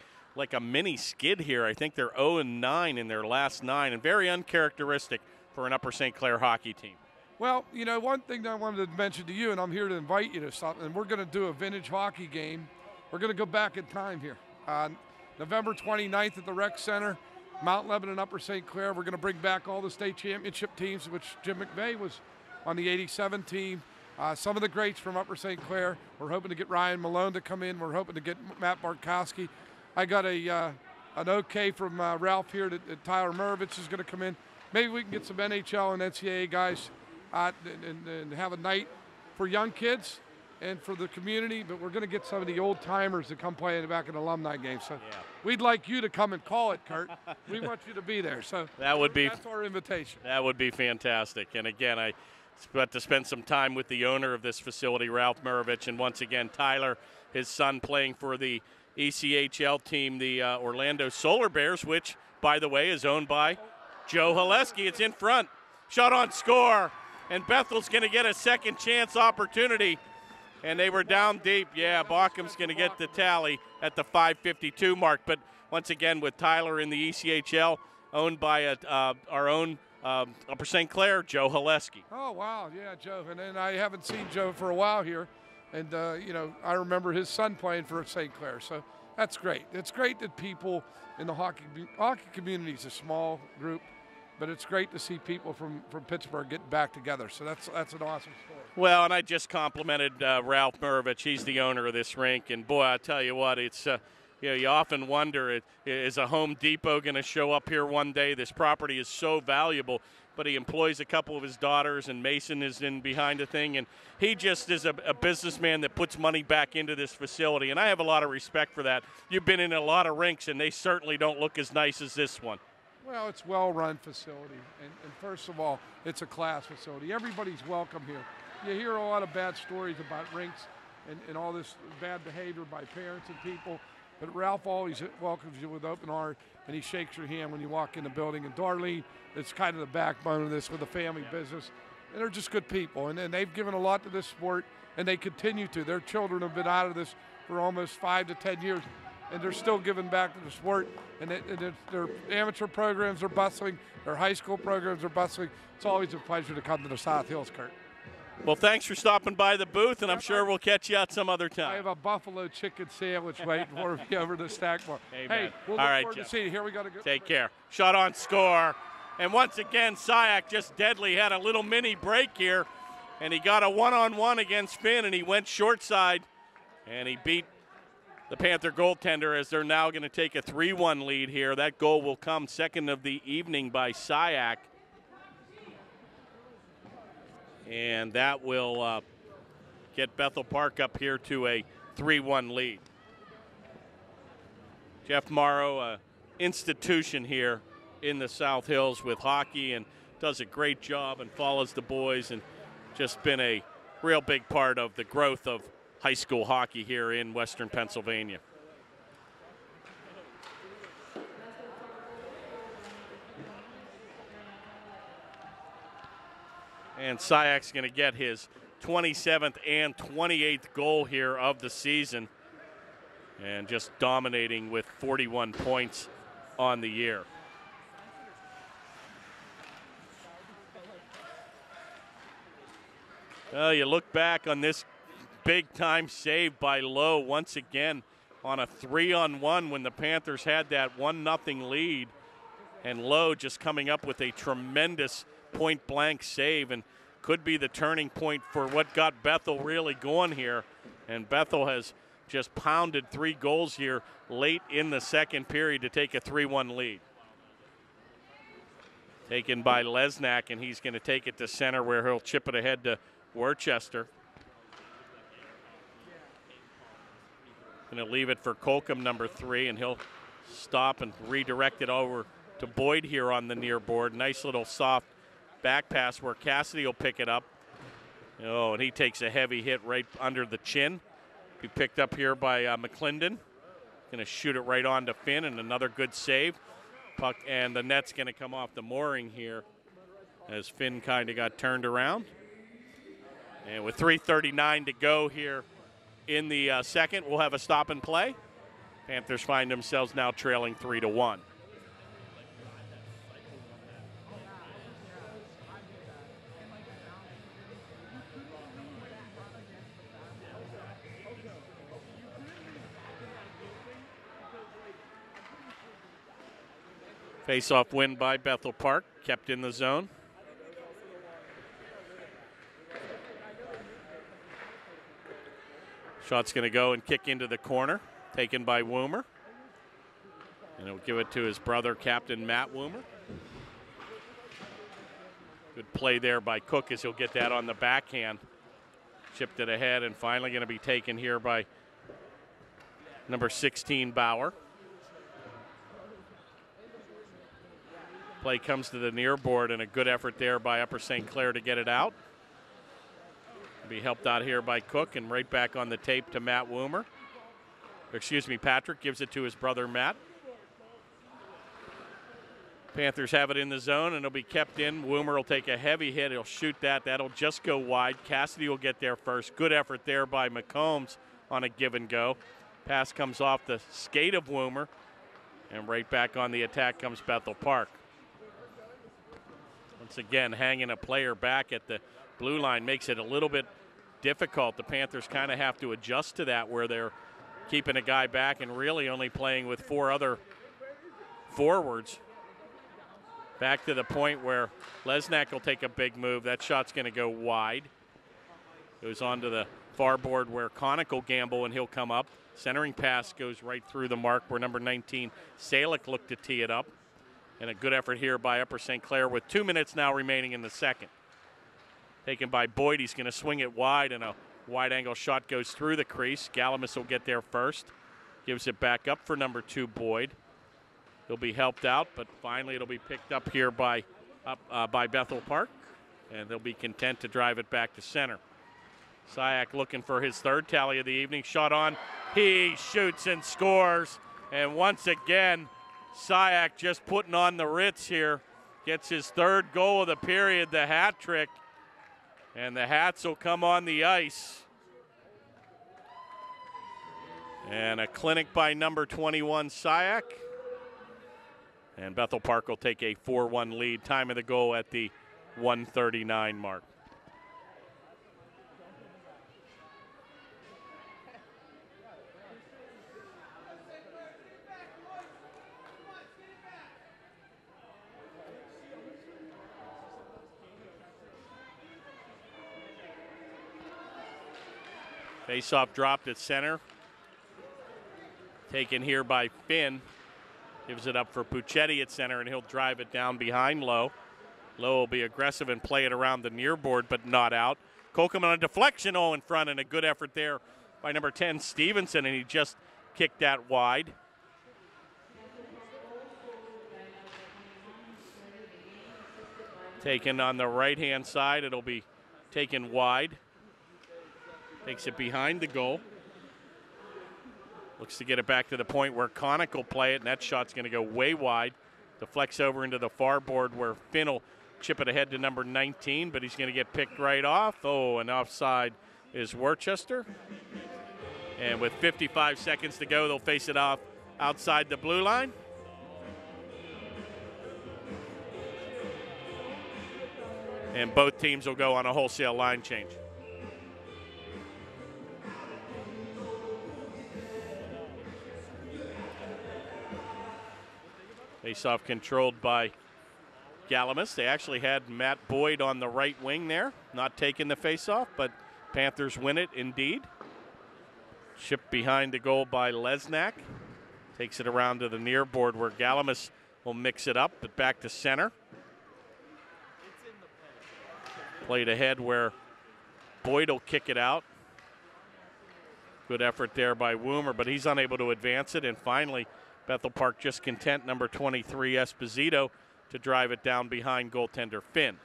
mini skid here. I think they're 0-9 in their last 9, and very uncharacteristic for an Upper St. Clair hockey team. Well, you know, one thing that I wanted to mention to you, and I'm here to invite you to something, and we're going to do a vintage hockey game. We're going to go back in time here. November 29th at the Rec Center, Mount Lebanon, Upper St. Clair. We're going to bring back all the state championship teams, which Jim McVay was on the 87 team. Some of the greats from Upper St. Clair. We're hoping to get Ryan Malone to come in. We're hoping to get Matt Bartkowski. I got an okay from Ralph here that Tyler Murovich is going to come in. Maybe we can get some NHL and NCAA guys and have a night for young kids and for the community, but we're going to get some of the old timers to come play in the back in the alumni game. So yeah. We'd like you to come and call it, Kurt. We want you to be there. So that's our invitation. That would be fantastic. And again, I got to spend some time with the owner of this facility, Ralph Murovich, and once again, Tyler, his son, playing for the ECHL team, the Orlando Solar Bears, which, by the way, is owned by Joe Haleski. It's in front. Shot on score. And Bethel's going to get a second chance opportunity. And they were down deep. Yeah, Baucom's going to get the tally at the 5:52 mark. But once again, with Tyler in the ECHL, owned by our own Upper St. Clair, Joe Haleski. Oh, wow. Yeah, Joe. And then I haven't seen Joe for a while here. And, you know, I remember his son playing for St. Clair. So that's great. It's great that people in the hockey community is a small group. But it's great to see people from Pittsburgh getting back together. So that's an awesome story. Well, and I just complimented Ralph Murovich. He's the owner of this rink. And, boy, I tell you what, it's you know, you often wonder, is a Home Depot going to show up here one day? This property is so valuable. But he employs a couple of his daughters, and Mason is in behind the thing. And he just is a businessman that puts money back into this facility. And I have a lot of respect for that. You've been in a lot of rinks, and they certainly don't look as nice as this one. Well, it's a well-run facility, and first of all, it's a class facility. Everybody's welcome here. You hear a lot of bad stories about rinks and all this bad behavior by parents and people, but Ralph always welcomes you with open heart, and he shakes your hand when you walk in the building. And Darlene is kind of the backbone of this with the family business, and they're just good people, and they've given a lot to this sport, and they continue to. Their children have been out of this for almost 5 to 10 years. And they're still giving back to the sport, and their amateur programs are bustling, their high school programs are bustling. It's always a pleasure to come to the South Hills, Kurt. Well, thanks for stopping by the booth, and I'm sure we'll catch you out some other time. I have a buffalo chicken sandwich waiting for me over the Stackmore. Hey, we'll look forward to seeing you. Here we go. Take care. Shot on score. And once again, Syack just deadly. Had a little mini break here, and he got a one-on-one against Finn, and he went short side, and he beat the Panther goaltender, as they're now going to take a 3-1 lead here. That goal will come second of the evening by Syack. And that will get Bethel Park up here to a 3-1 lead. Jeff Morrow, institution here in the South Hills with hockey, and does a great job and follows the boys, and just been a real big part of the growth of high school hockey here in Western Pennsylvania. And Sayak's going to get his 27th and 28th goal here of the season, and just dominating with 41 points on the year. Well, you look back on this big-time save by Lowe once again on a 3-on-1 when the Panthers had that 1-0 lead, and Lowe just coming up with a tremendous point-blank save, and could be the turning point for what got Bethel really going here. And Bethel has just pounded 3 goals here late in the second period to take a 3-1 lead. Taken by Lesnak, and he's going to take it to center where he'll chip it ahead to Worcester. Going to leave it for Colcom, number 3, and he'll stop and redirect it over to Boyd here on the near board. Nice little soft back pass where Cassidy will pick it up. Oh, and he takes a heavy hit right under the chin. Be picked up here by McClendon. Going to shoot it right on to Finn, and another good save. Puck, and the net's going to come off the mooring here as Finn kind of got turned around. And with 3:39 to go here in the second, we'll have a stop and play. Panthers find themselves now trailing 3-1. Face-off win by Bethel Park, kept in the zone. Shot's going to go and kick into the corner, taken by Woomer. And he'll give it to his brother, Captain Matt Woomer. Good play there by Cook as he'll get that on the backhand. Chipped it ahead, and finally going to be taken here by number 16, Bauer. Play comes to the near board, and a good effort there by Upper St. Clair to get it out. Be helped out here by Cook, and right back on the tape to Matt Woomer. Excuse me, Patrick gives it to his brother Matt. Panthers have it in the zone, and it'll be kept in. Woomer will take a heavy hit. He'll shoot that. That'll just go wide. Cassidy will get there first. Good effort there by McCombs on a give and go. Pass comes off the skate of Woomer, and right back on the attack comes Bethel Park. Once again, hanging a player back at the blue line makes it a little bit difficult. The Panthers kind of have to adjust to that, where they're keeping a guy back and really only playing with 4 other forwards. Back to the point where Lesnak will take a big move. That shot's going to go wide. Goes onto the far board where Connick will gamble, and he'll come up. Centering pass goes right through the mark where number 19, Salick, looked to tee it up. And a good effort here by Upper St. Clair with 2 minutes now remaining in the second. Taken by Boyd. He's going to swing it wide, and a wide-angle shot goes through the crease. Galamus will get there first. Gives it back up for number 2, Boyd. He'll be helped out, but finally it'll be picked up here by Bethel Park, and they'll be content to drive it back to center. Sayak looking for his 3rd tally of the evening. Shot on. He shoots and scores. And once again, Sayak just putting on the Ritz here. Gets his 3rd goal of the period, the hat trick. And the hats will come on the ice. And a clinic by number 21, Sayak. And Bethel Park will take a 4-1 lead. Time of the goal at the 1:39 mark. Faceoff dropped at center. Taken here by Finn. Gives it up for Puccetti at center, and he'll drive it down behind Lowe. Lowe will be aggressive and play it around the near board, but not out. Colcom on a deflection, in front, and a good effort there by number 10, Stevenson, and he just kicked that wide. Taken on the right-hand side. It'll be taken wide. Takes it behind the goal. Looks to get it back to the point where Connick will play it, and that shot's going to go way wide. Deflects over into the far board where Finn will chip it ahead to number 19, but he's going to get picked right off. Oh, and offside is Worcester. And with 55 seconds to go, they'll face it off outside the blue line. And both teams will go on a wholesale line change. Face-off controlled by Galamus. They actually had Matt Boyd on the right wing there, not taking the face-off, but Panthers win it indeed. Chipped behind the goal by Lesnak. Takes it around to the near board where Galamus will mix it up, but back to center. Played ahead where Boyd will kick it out. Good effort there by Woomer, but he's unable to advance it. And finally, Bethel Park just content, number 23, Esposito, to drive it down behind goaltender Finn.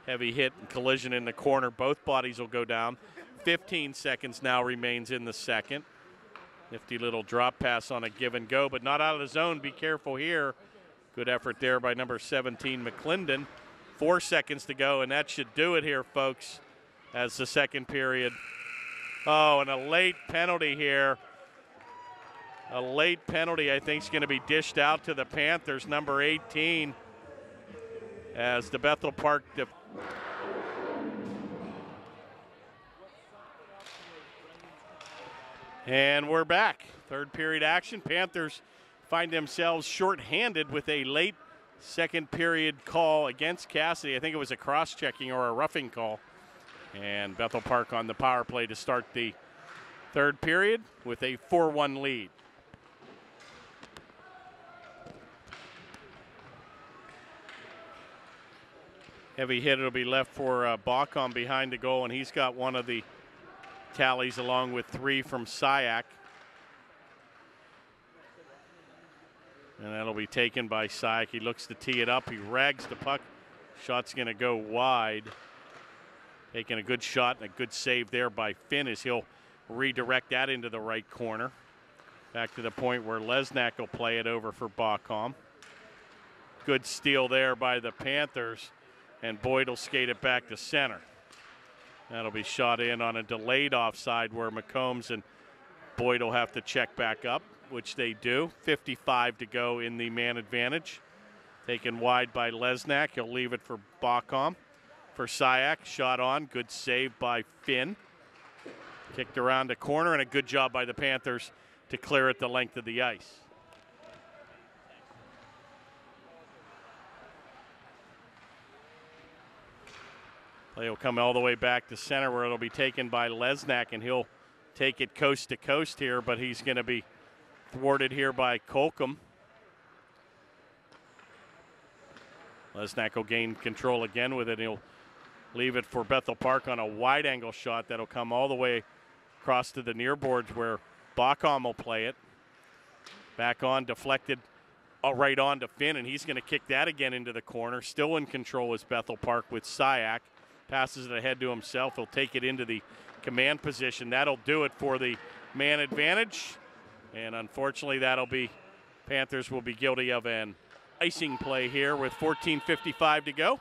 Heavy hit and collision in the corner. Both bodies will go down. 15 seconds now remains in the second. Nifty little drop pass on a give and go, but not out of the zone. Be careful here. Good effort there by number 17, McClendon. 4 seconds to go, and that should do it here, folks, as the second period. Oh, and a late penalty here. A late penalty, I think, is going to be dished out to the Panthers, number 18, as the Bethel Park. And we're back. Third period action. Panthers find themselves shorthanded with a late second period call against Cassidy. I think it was a cross-checking or a roughing call. And Bethel Park on the power play to start the third period with a 4-1 lead. Heavy hit, it'll be left for Bacom behind the goal, and he's got one of the tallies along with 3 from Syak. And that'll be taken by Syak. He looks to tee it up. He rags the puck. Shot's going to go wide. Taking a good shot and a good save there by Finn as he'll redirect that into the right corner. Back to the point where Lesnak will play it over for Bacom. Good steal there by the Panthers. And Boyd will skate it back to center. That'll be shot in on a delayed offside where McCombs and Boyd will have to check back up, which they do. 55 to go in the man advantage. Taken wide by Lesnak. He'll leave it for Bacom. For Syak, shot on. Good save by Finn. Kicked around the corner, and a good job by the Panthers to clear it the length of the ice. Play will come all the way back to center where it'll be taken by Lesnak, and he'll take it coast to coast here, but he's going to be thwarted here by Colcom. Lesnak will gain control again with it. He'll leave it for Bethel Park on a wide angle shot that'll come all the way across to the near boards where Bacom will play it. Back on, deflected right on to Finn, and he's going to kick that again into the corner. Still in control is Bethel Park with Syak. Passes it ahead to himself. He'll take it into the command position. That'll do it for the man advantage. And unfortunately, that'll be, Panthers will be guilty of an icing play here with 14:55 to go.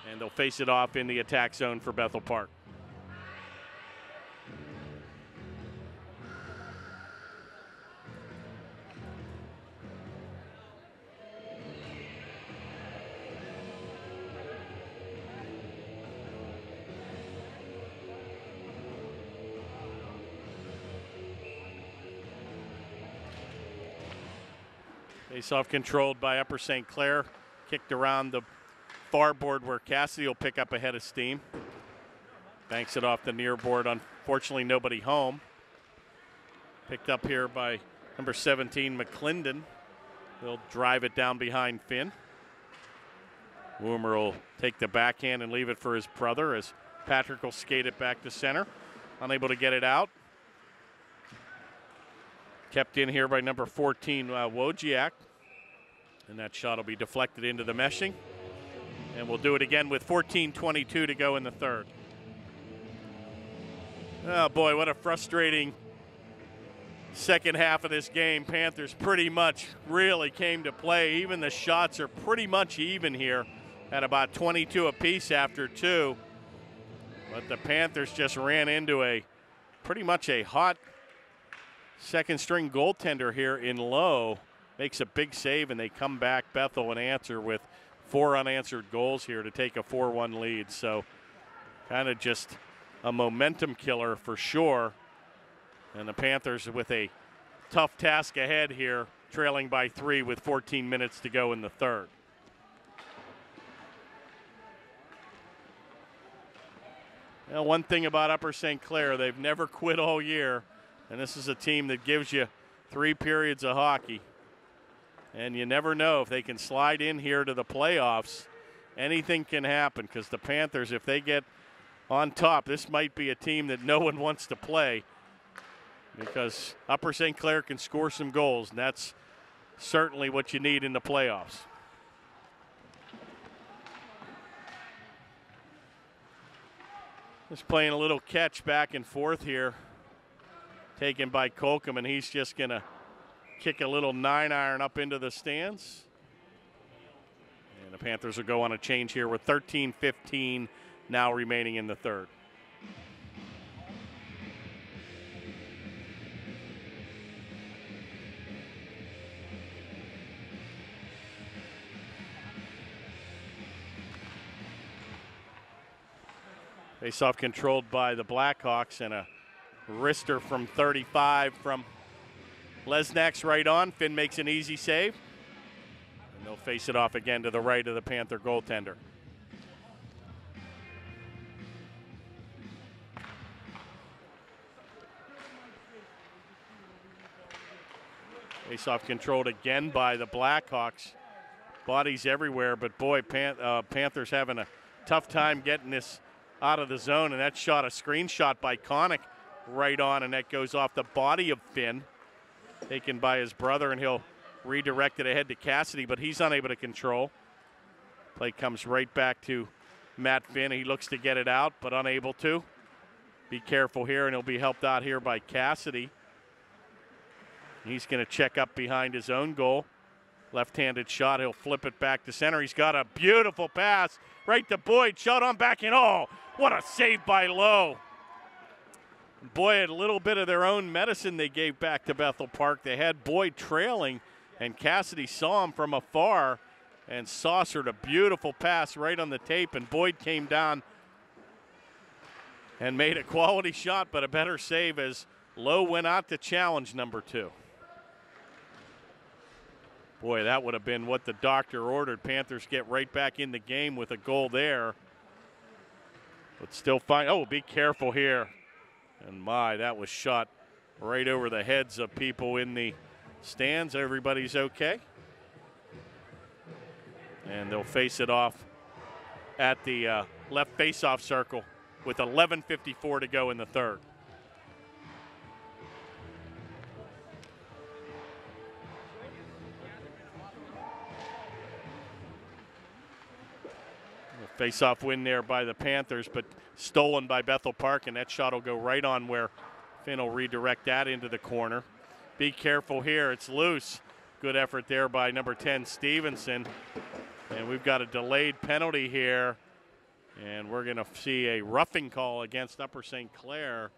And they'll face it off in the attack zone for Bethel Park. Face-off controlled by Upper St. Clair. Kicked around the far board where Cassidy will pick up ahead of steam. Banks it off the near board. Unfortunately, nobody home. Picked up here by number 17, McClendon. He'll drive it down behind Finn. Woomer will take the backhand and leave it for his brother as Patrick will skate it back to center. Unable to get it out. Kept in here by number 14, Wojciak. And that shot will be deflected into the meshing. And we'll do it again with 14:22 to go in the third. Oh boy, what a frustrating second half of this game. Panthers pretty much really came to play. Even the shots are pretty much even here at about 22 apiece after two. But the Panthers just ran into pretty much a hot second string goaltender here in Lowe. Makes a big save, and they come back, Bethel, and answer with 4 unanswered goals here to take a 4-1 lead. So kind of just a momentum killer for sure. And the Panthers with a tough task ahead here, trailing by 3 with 14 minutes to go in the third. Now, one thing about Upper St. Clair, they've never quit all year, and this is a team that gives you 3 periods of hockey. And you never know if they can slide in here to the playoffs. Anything can happen, because the Panthers, if they get on top, this might be a team that no one wants to play, because Upper St. Clair can score some goals, and that's certainly what you need in the playoffs. Just playing a little catch back and forth here, taken by Colcom, and he's just going to kick a little 9-iron up into the stands. And the Panthers will go on a change here with 13:15 now remaining in the third. Face-off controlled by the Blackhawks, and a wrister from 35 from Lesnak's right on. Finn makes an easy save. And they'll face it off again to the right of the Panther goaltender. Face-off controlled again by the Blackhawks. Bodies everywhere, but boy, Panthers having a tough time getting this out of the zone, and that shot, a screenshot by Connick right on, and that goes off the body of Finn, taken by his brother, and he'll redirect it ahead to Cassidy, but he's unable to control. Play comes right back to Matt Finn. He looks to get it out, but unable to. Be careful here, and he'll be helped out here by Cassidy. He's going to check up behind his own goal. Left-handed shot, he'll flip it back to center. He's got a beautiful pass right to Boyd. Shot on back in. Oh, what a save by Lowe. Boyd, a little bit of their own medicine they gave back to Bethel Park. They had Boyd trailing, and Cassidy saw him from afar and saucered a beautiful pass right on the tape, and Boyd came down and made a quality shot, but a better save as Lowe went out to challenge number 2. Boy, that would have been what the doctor ordered. Panthers get right back in the game with a goal there. But still fine. Oh, be careful here. And my, that was shot right over the heads of people in the stands. Everybody's okay. And they'll face it off at the left face-off circle with 11:54 to go in the third. Face-off win there by the Panthers, but stolen by Bethel Park, and that shot will go right on where Finn will redirect that into the corner. Be careful here, it's loose. Good effort there by number 10, Stevenson. And we've got a delayed penalty here, and we're gonna see a roughing call against Upper St. Clair.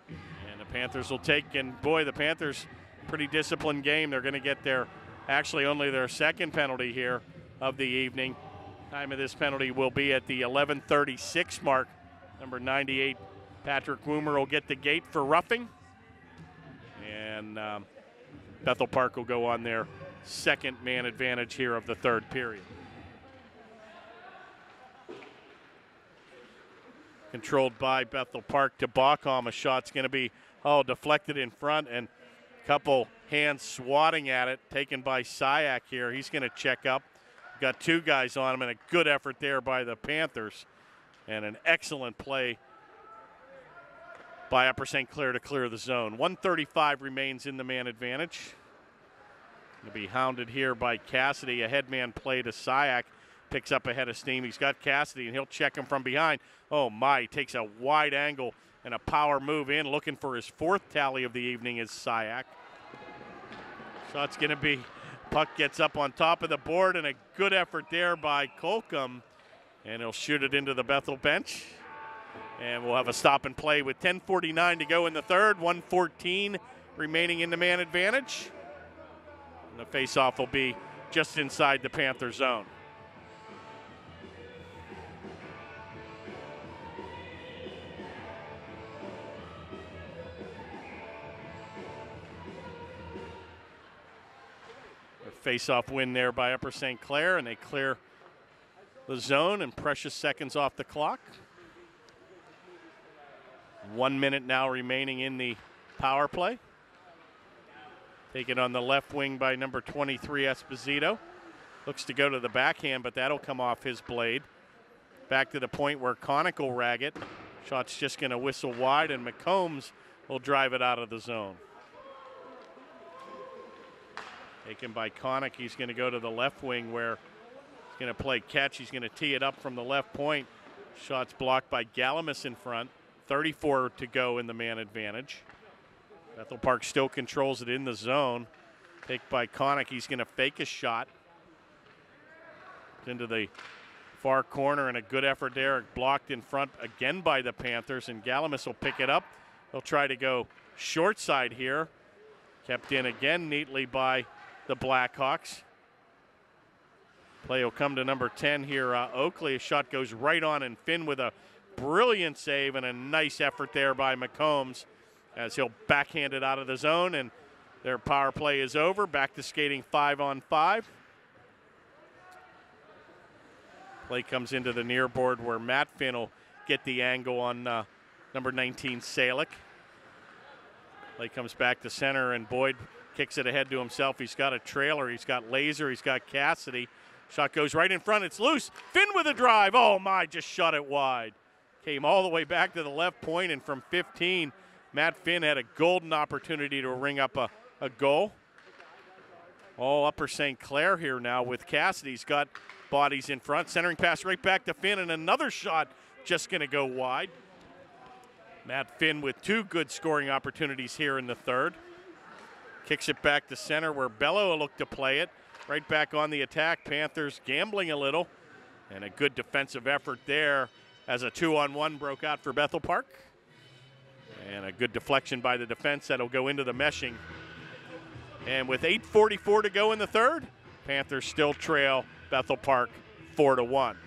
And the Panthers will take, and boy, the Panthers, pretty disciplined game. They're gonna get actually only their second penalty here of the evening. Time of this penalty will be at the 11:36 mark. Number 98, Patrick Woomer, will get the gate for roughing. And Bethel Park will go on their second man advantage here of the third period. Controlled by Bethel Park to Bachholm. A shot's going to be, deflected in front, and a couple hands swatting at it, taken by Syak here. He's going to check up. Got 2 guys on him, and a good effort there by the Panthers, and an excellent play by Upper St. Clair to clear the zone. 1:35 remains in the man advantage. He'll be hounded here by Cassidy. A headman play to Syak. Picks up a head of steam. He's got Cassidy, and he'll check him from behind. Oh, my. He takes a wide angle and a power move in. Looking for his 4th tally of the evening is Syak. Shot's going to be, puck gets up on top of the board, and a good effort there by Colcom. And he'll shoot it into the Bethel bench. And we'll have a stop and play with 10:49 to go in the third. 1:14 remaining in the man advantage. And the faceoff will be just inside the Panther zone. Face-off win there by Upper St. Clair, and they clear the zone and precious seconds off the clock. 1 minute now remaining in the power play. Taken on the left wing by number 23, Esposito. Looks to go to the backhand, but that'll come off his blade. Back to the point where Connick will rag it. Shot's just going to whistle wide, and McCombs will drive it out of the zone. Taken by Connick. He's going to go to the left wing where he's going to play catch. He's going to tee it up from the left point. Shot's blocked by Galamus in front. 34 to go in the man advantage. Bethel Park still controls it in the zone. Picked by Connick. He's going to fake a shot into the far corner, and a good effort there. Blocked in front again by the Panthers, and Galamus will pick it up. He'll try to go short side here. Kept in again neatly by the Blackhawks. Play will come to number 10 here, Oakley. A shot goes right on, and Finn with a brilliant save and a nice effort there by McCombs as he'll backhand it out of the zone, and their power play is over. Back to skating 5-on-5. Play comes into the near board where Matt Finn will get the angle on number 19, Salick. Play comes back to center, and Boyd kicks it ahead to himself. He's got a trailer. He's got Laser. He's got Cassidy. Shot goes right in front. It's loose. Finn with a drive. Oh, my, just shot it wide. Came all the way back to the left point, and from 15, Matt Finn had a golden opportunity to ring up a goal. All Upper St. Clair here now with Cassidy. He's got bodies in front. Centering pass right back to Finn, and another shot just going to go wide. Matt Finn with 2 good scoring opportunities here in the third. Kicks it back to center where Bello will look to play it. Right back on the attack. Panthers gambling a little. And a good defensive effort there as a 2-on-1 broke out for Bethel Park. And a good deflection by the defense that'll go into the meshing. And with 8:44 to go in the third, Panthers still trail Bethel Park 4-1.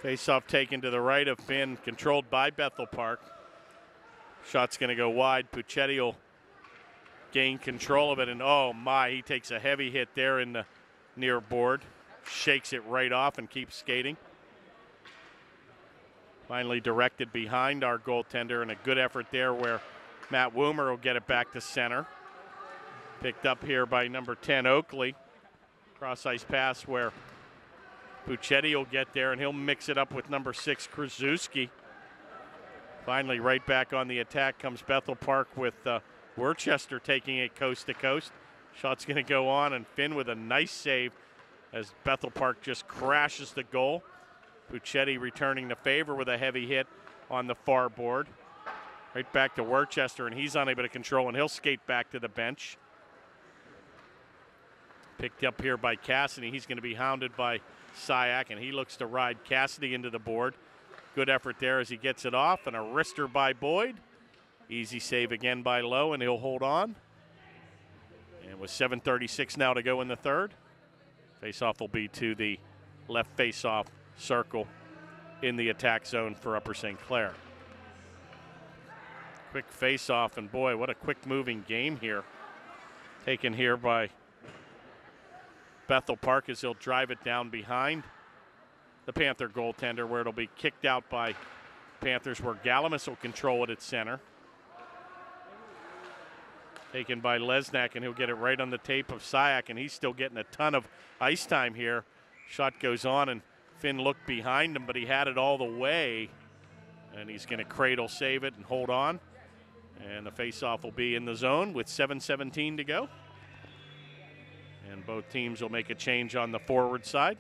Face-off taken to the right of Finn, controlled by Bethel Park. Shot's going to go wide. Puccetti will gain control of it, and oh my, he takes a heavy hit there in the near board. Shakes it right off and keeps skating. Finally directed behind our goaltender, and a good effort there where Matt Woomer will get it back to center. Picked up here by number 10, Oakley. Cross-ice pass where Puccetti will get there, and he'll mix it up with number 6, Krasuski. Finally, right back on the attack comes Bethel Park with Worcester taking it coast to coast. Shot's going to go on, and Finn with a nice save as Bethel Park just crashes the goal. Puccetti returning the favor with a heavy hit on the far board. Right back to Worcester, and he's unable to control, and he'll skate back to the bench. Picked up here by Cassidy. He's going to be hounded by Syak, and he looks to ride Cassidy into the board. Good effort there as he gets it off, and a wrister by Boyd. Easy save again by Lowe, and he'll hold on. And with 7:36 now to go in the third, faceoff will be to the left faceoff circle in the attack zone for Upper St. Clair. Quick face-off, and boy, what a quick-moving game here. Taken here by Bethel Park as he'll drive it down behind the Panther goaltender, where it'll be kicked out by Panthers, where Galamus will control it at center. Taken by Lesnak, and he'll get it right on the tape of Syak, and he's still getting a ton of ice time here. Shot goes on, and Finn looked behind him, but he had it all the way, and he's going to cradle save it and hold on. And the faceoff will be in the zone with 7:17 to go. And both teams will make a change on the forward side.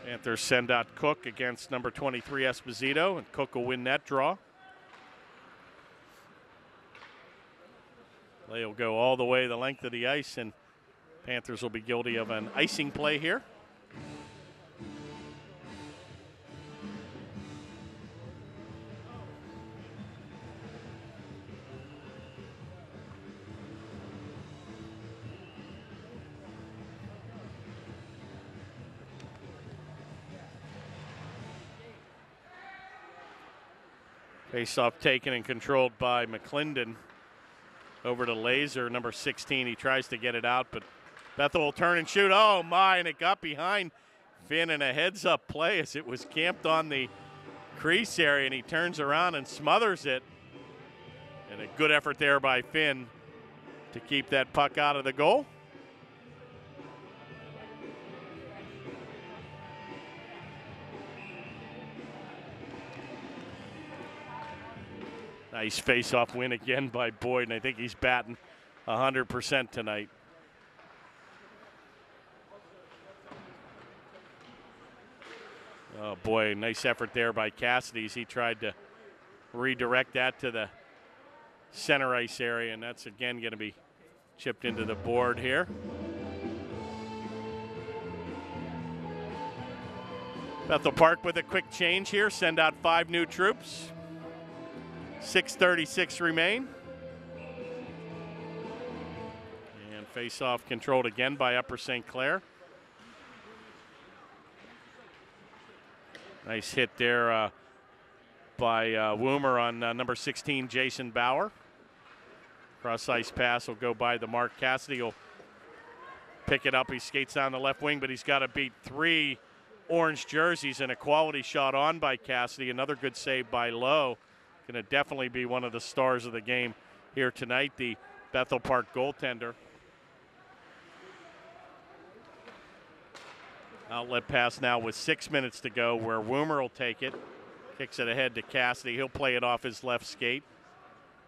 Panthers send out Cook against number 23 Esposito, and Cook will win that draw. Play will go all the way the length of the ice, and Panthers will be guilty of an icing play here. Face-off taken and controlled by McClendon. Over to Laser, number 16. He tries to get it out, but Bethel will turn and shoot. Oh, my, and it got behind Finn in a heads-up play as it was camped on the crease area, and he turns around and smothers it. And a good effort there by Finn to keep that puck out of the goal. Nice face-off win again by Boyd, and I think he's batting 100% tonight. Oh, boy, nice effort there by Cassidy as he tried to redirect that to the center ice area, and that's again going to be chipped into the board here. Bethel Park with a quick change here, send out 5 new troops. 6:36 remain. And face-off controlled again by Upper St. Clair. Nice hit there by Woomer on number 16, Jason Bauer. Cross-ice pass will go by the mark. Cassidy will pick it up. He skates down the left wing, but he's got to beat 3 orange jerseys, and a quality shot on by Cassidy. Another good save by Lowe. Going to definitely be one of the stars of the game here tonight, the Bethel Park goaltender. Outlet pass now with 6 minutes to go, where Woomer will take it. Kicks it ahead to Cassidy. He'll play it off his left skate.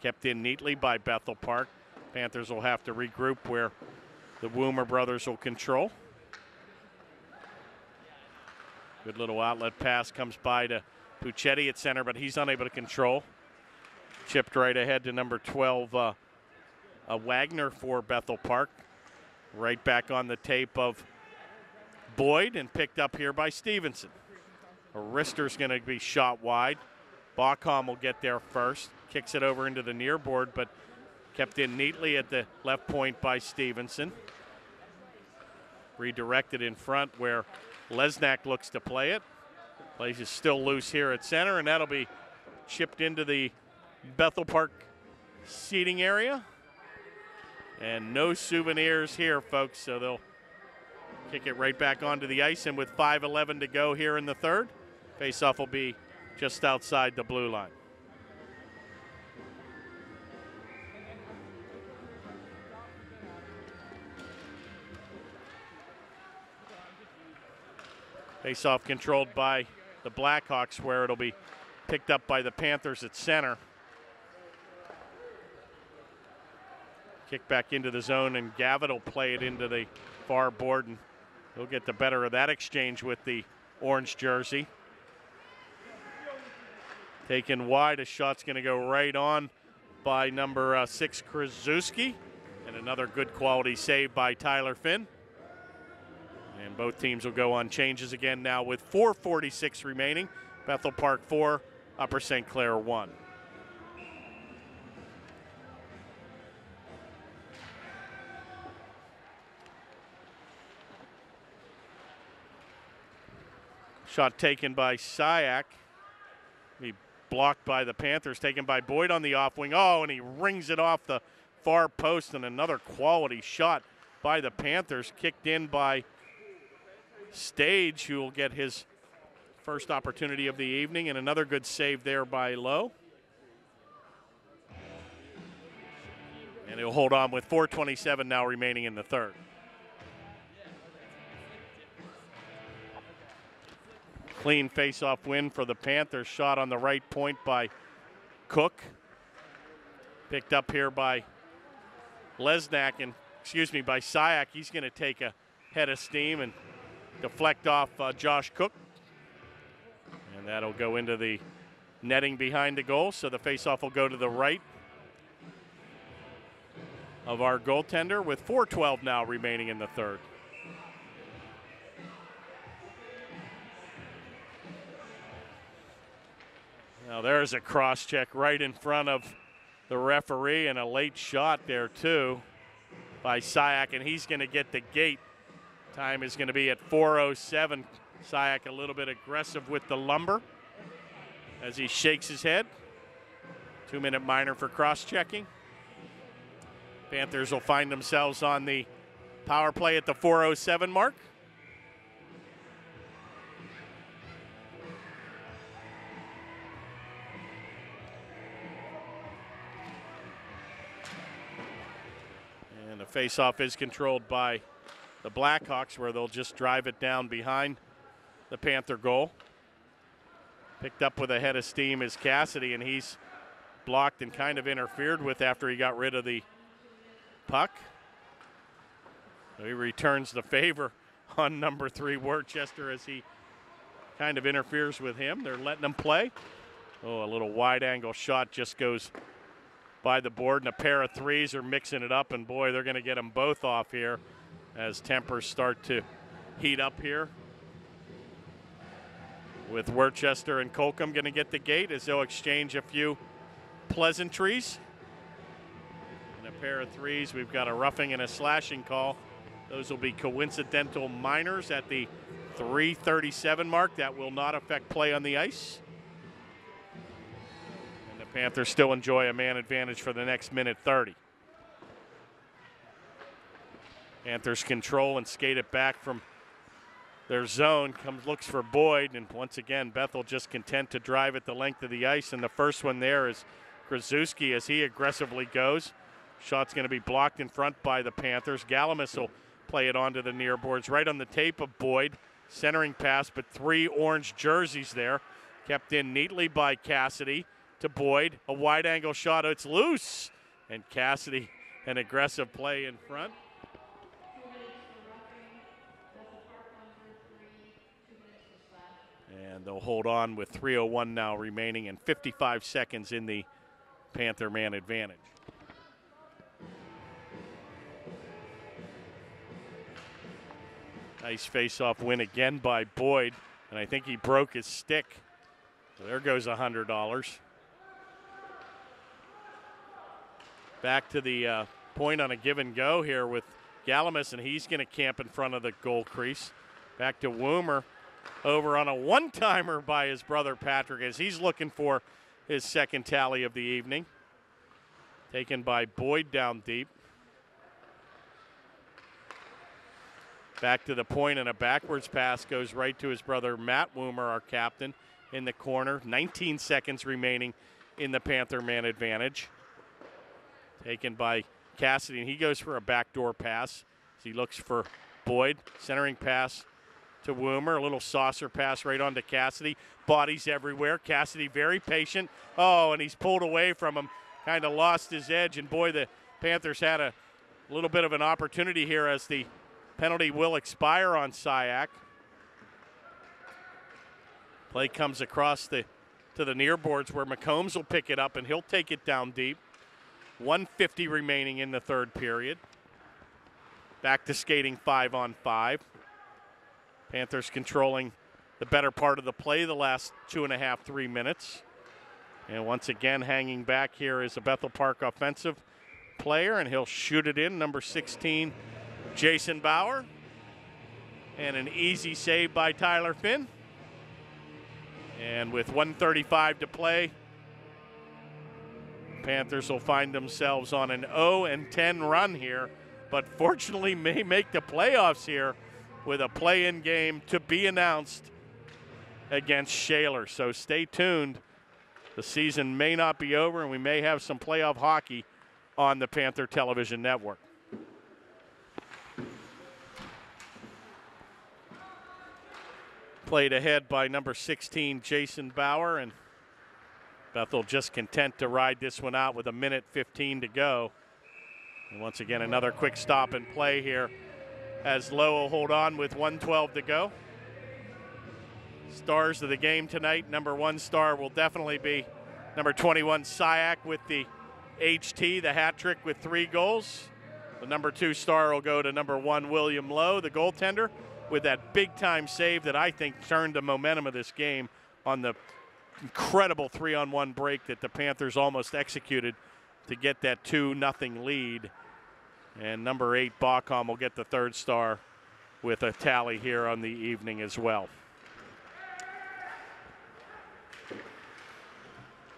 Kept in neatly by Bethel Park. Panthers will have to regroup, where the Woomer brothers will control. Good little outlet pass comes by to Puccetti at center, but he's unable to control. Chipped right ahead to number 12, Wagner for Bethel Park. Right back on the tape of Boyd, and picked up here by Stevenson. Rister's going to be shot wide. Bacham will get there first. Kicks it over into the near board, but kept in neatly at the left point by Stevenson. Redirected in front where Lesnak looks to play it. Place is still loose here at center, and that'll be chipped into the Bethel Park seating area. And no souvenirs here, folks, so they'll kick it right back onto the ice, and with 5:11 to go here in the third, faceoff will be just outside the blue line. Faceoff controlled by the Blackhawks, where it'll be picked up by the Panthers at center. Kick back into the zone, and Gavitt will play it into the far board, and he'll get the better of that exchange with the orange jersey. Taken wide, a shot's going to go right on by number 6, Krasuski, and another good quality save by Tyler Finn. And both teams will go on changes again now with 4:46 remaining. Bethel Park 4, Upper St. Clair 1. Shot taken by Syak. He blocked by the Panthers, taken by Boyd on the off wing. Oh, and he rings it off the far post, and another quality shot by the Panthers, kicked in by Stage, who will get his first opportunity of the evening, and another good save there by Lowe. And he'll hold on with 4:27 now remaining in the third. Clean face-off win for the Panthers. Shot on the right point by Cook. Picked up here by Lesnak, and by Syak. He's going to take a head of steam and deflect off Josh Cook. And that'll go into the netting behind the goal. So the face-off will go to the right of our goaltender with 4:12 now remaining in the third. Now there's a cross check right in front of the referee, and a late shot there too by Syak, and he's going to get the gate. Time is going to be at 4:07. Syak a little bit aggressive with the lumber as he shakes his head. 2-minute minor for cross-checking. Panthers will find themselves on the power play at the 4:07 mark. And the face-off is controlled by the Blackhawks, where they'll just drive it down behind the Panther goal. Picked up with a head of steam is Cassidy, and he's blocked and kind of interfered with after he got rid of the puck. So he returns the favor on number 3, Worcester, as he kind of interferes with him. They're letting him play. Oh, a little wide angle shot just goes by the board, and a pair of threes are mixing it up, and boy, they're going to get them both off here as tempers start to heat up here. With Worcester and Colcom going to get the gate as they'll exchange a few pleasantries. And a pair of threes. We've got a roughing and a slashing call. Those will be coincidental minors at the 3:37 mark. That will not affect play on the ice. And the Panthers still enjoy a man advantage for the next minute 30. Panthers control and skate it back from their zone. Looks for Boyd, and once again Bethel just content to drive it the length of the ice. And the first one there is Krasuski as he aggressively goes. Shot's going to be blocked in front by the Panthers. Galamis will play it onto the near boards, right on the tape of Boyd. Centering pass, but 3 orange jerseys there. Kept in neatly by Cassidy to Boyd. A wide angle shot, it's loose. And Cassidy, an aggressive play in front. And they'll hold on with 3:01 now remaining and 55 seconds in the Panther man advantage. Nice face-off win again by Boyd, and I think he broke his stick. So there goes $100. Back to the point on a give and go here with Galamis, and he's going to camp in front of the goal crease. Back to Woomer. Over on a one-timer by his brother Patrick as he's looking for his second tally of the evening. Taken by Boyd down deep. Back to the point, and a backwards pass goes right to his brother Matt Woomer, our captain, in the corner. 19 seconds remaining in the Panther man advantage. Taken by Cassidy, and he goes for a backdoor pass as he looks for Boyd. Centering pass to Woomer, a little saucer pass right onto Cassidy. Bodies everywhere. Cassidy very patient. Oh, and he's pulled away from him. Kind of lost his edge, and boy, the Panthers had a little bit of an opportunity here as the penalty will expire on Syak. Play comes across to the near boards where McCombs will pick it up, and he'll take it down deep. 1:50 remaining in the third period. Back to skating 5-on-5. Panthers controlling the better part of the play the last 2.5, 3 minutes. And once again, hanging back here is a Bethel Park offensive player, and he'll shoot it in, number 16, Jason Bauer. And an easy save by Tyler Finn. And with 1:35 to play, Panthers will find themselves on an 0-10 run here, but fortunately may make the playoffs here with a play-in game to be announced against Shaler. So stay tuned. The season may not be over, and we may have some playoff hockey on the Panther Television Network. Played ahead by number 16, Jason Bauer, and Bethel just content to ride this one out with 1:15 to go. And once again, another quick stop and play here as Lowe will hold on with 1:12 to go. Stars of the game tonight, number 1 star will definitely be number 21, Syak, with the HT, the hat trick with 3 goals. The number 2 star will go to number 1, William Lowe, the goaltender, with that big-time save that I think turned the momentum of this game on the incredible 3-on-1 break that the Panthers almost executed to get that 2-0 lead. And number 8, Bacom, will get the 3rd star with a tally here on the evening as well.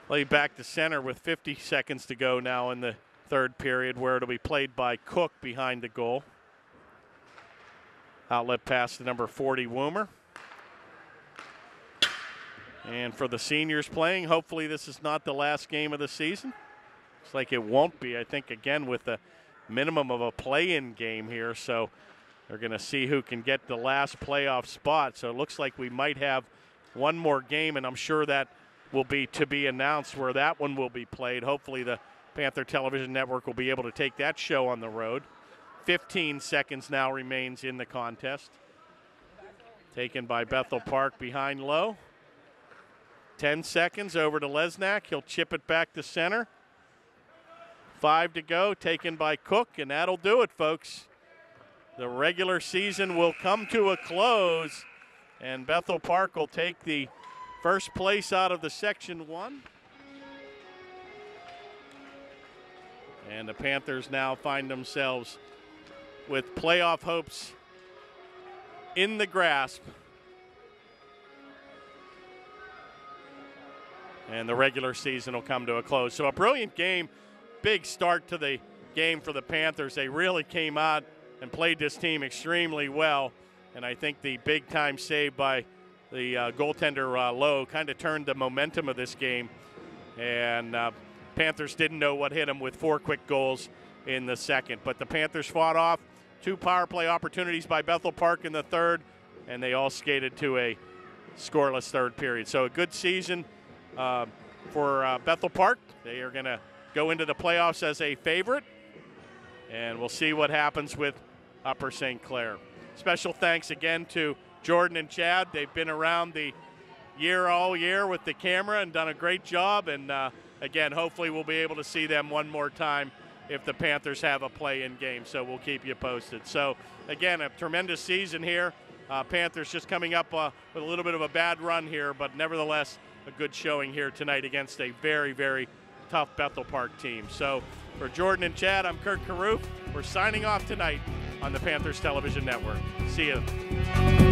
Play back to center with 50 seconds to go now in the 3rd period, where it'll be played by Cook behind the goal. Outlet pass to number 40, Woomer. And for the seniors playing, hopefully this is not the last game of the season. Looks like it won't be, I think, again, with the minimum of a play-in game here. So they're going to see who can get the last playoff spot. So it looks like we might have one more game, and I'm sure that will be to be announced where that one will be played. Hopefully the Panther Television Network will be able to take that show on the road. 15 seconds now remains in the contest. Taken by Bethel Park behind Lowe. 10 seconds over to Lesnak. He'll chip it back to center. 5 to go, taken by Cook, and that'll do it, folks. The regular season will come to a close, and Bethel Park will take the first place out of the Section 1. And the Panthers now find themselves with playoff hopes in the grasp. And the regular season will come to a close. So a brilliant game, big start to the game for the Panthers. They really came out and played this team extremely well. And I think the big-time save by the goaltender Lowe kind of turned the momentum of this game. And Panthers didn't know what hit them with 4 quick goals in the second. But the Panthers fought off 2 power play opportunities by Bethel Park in the 3rd, and they all skated to a scoreless 3rd period. So a good season for Bethel Park. They are going to go into the playoffs as a favorite, and we'll see what happens with Upper St. Clair. Special thanks again to Jordan and Chad. They've been around the all year with the camera and done a great job, and again, hopefully we'll be able to see them one more time if the Panthers have a play-in game, so we'll keep you posted. So again, a tremendous season here. Panthers just coming up with a little bit of a bad run here, but nevertheless a good showing here tonight against a very, very tough Bethel Park team. So for Jordan and Chad, I'm Kurt Caruth. We're signing off tonight on the Panthers Television Network. See you.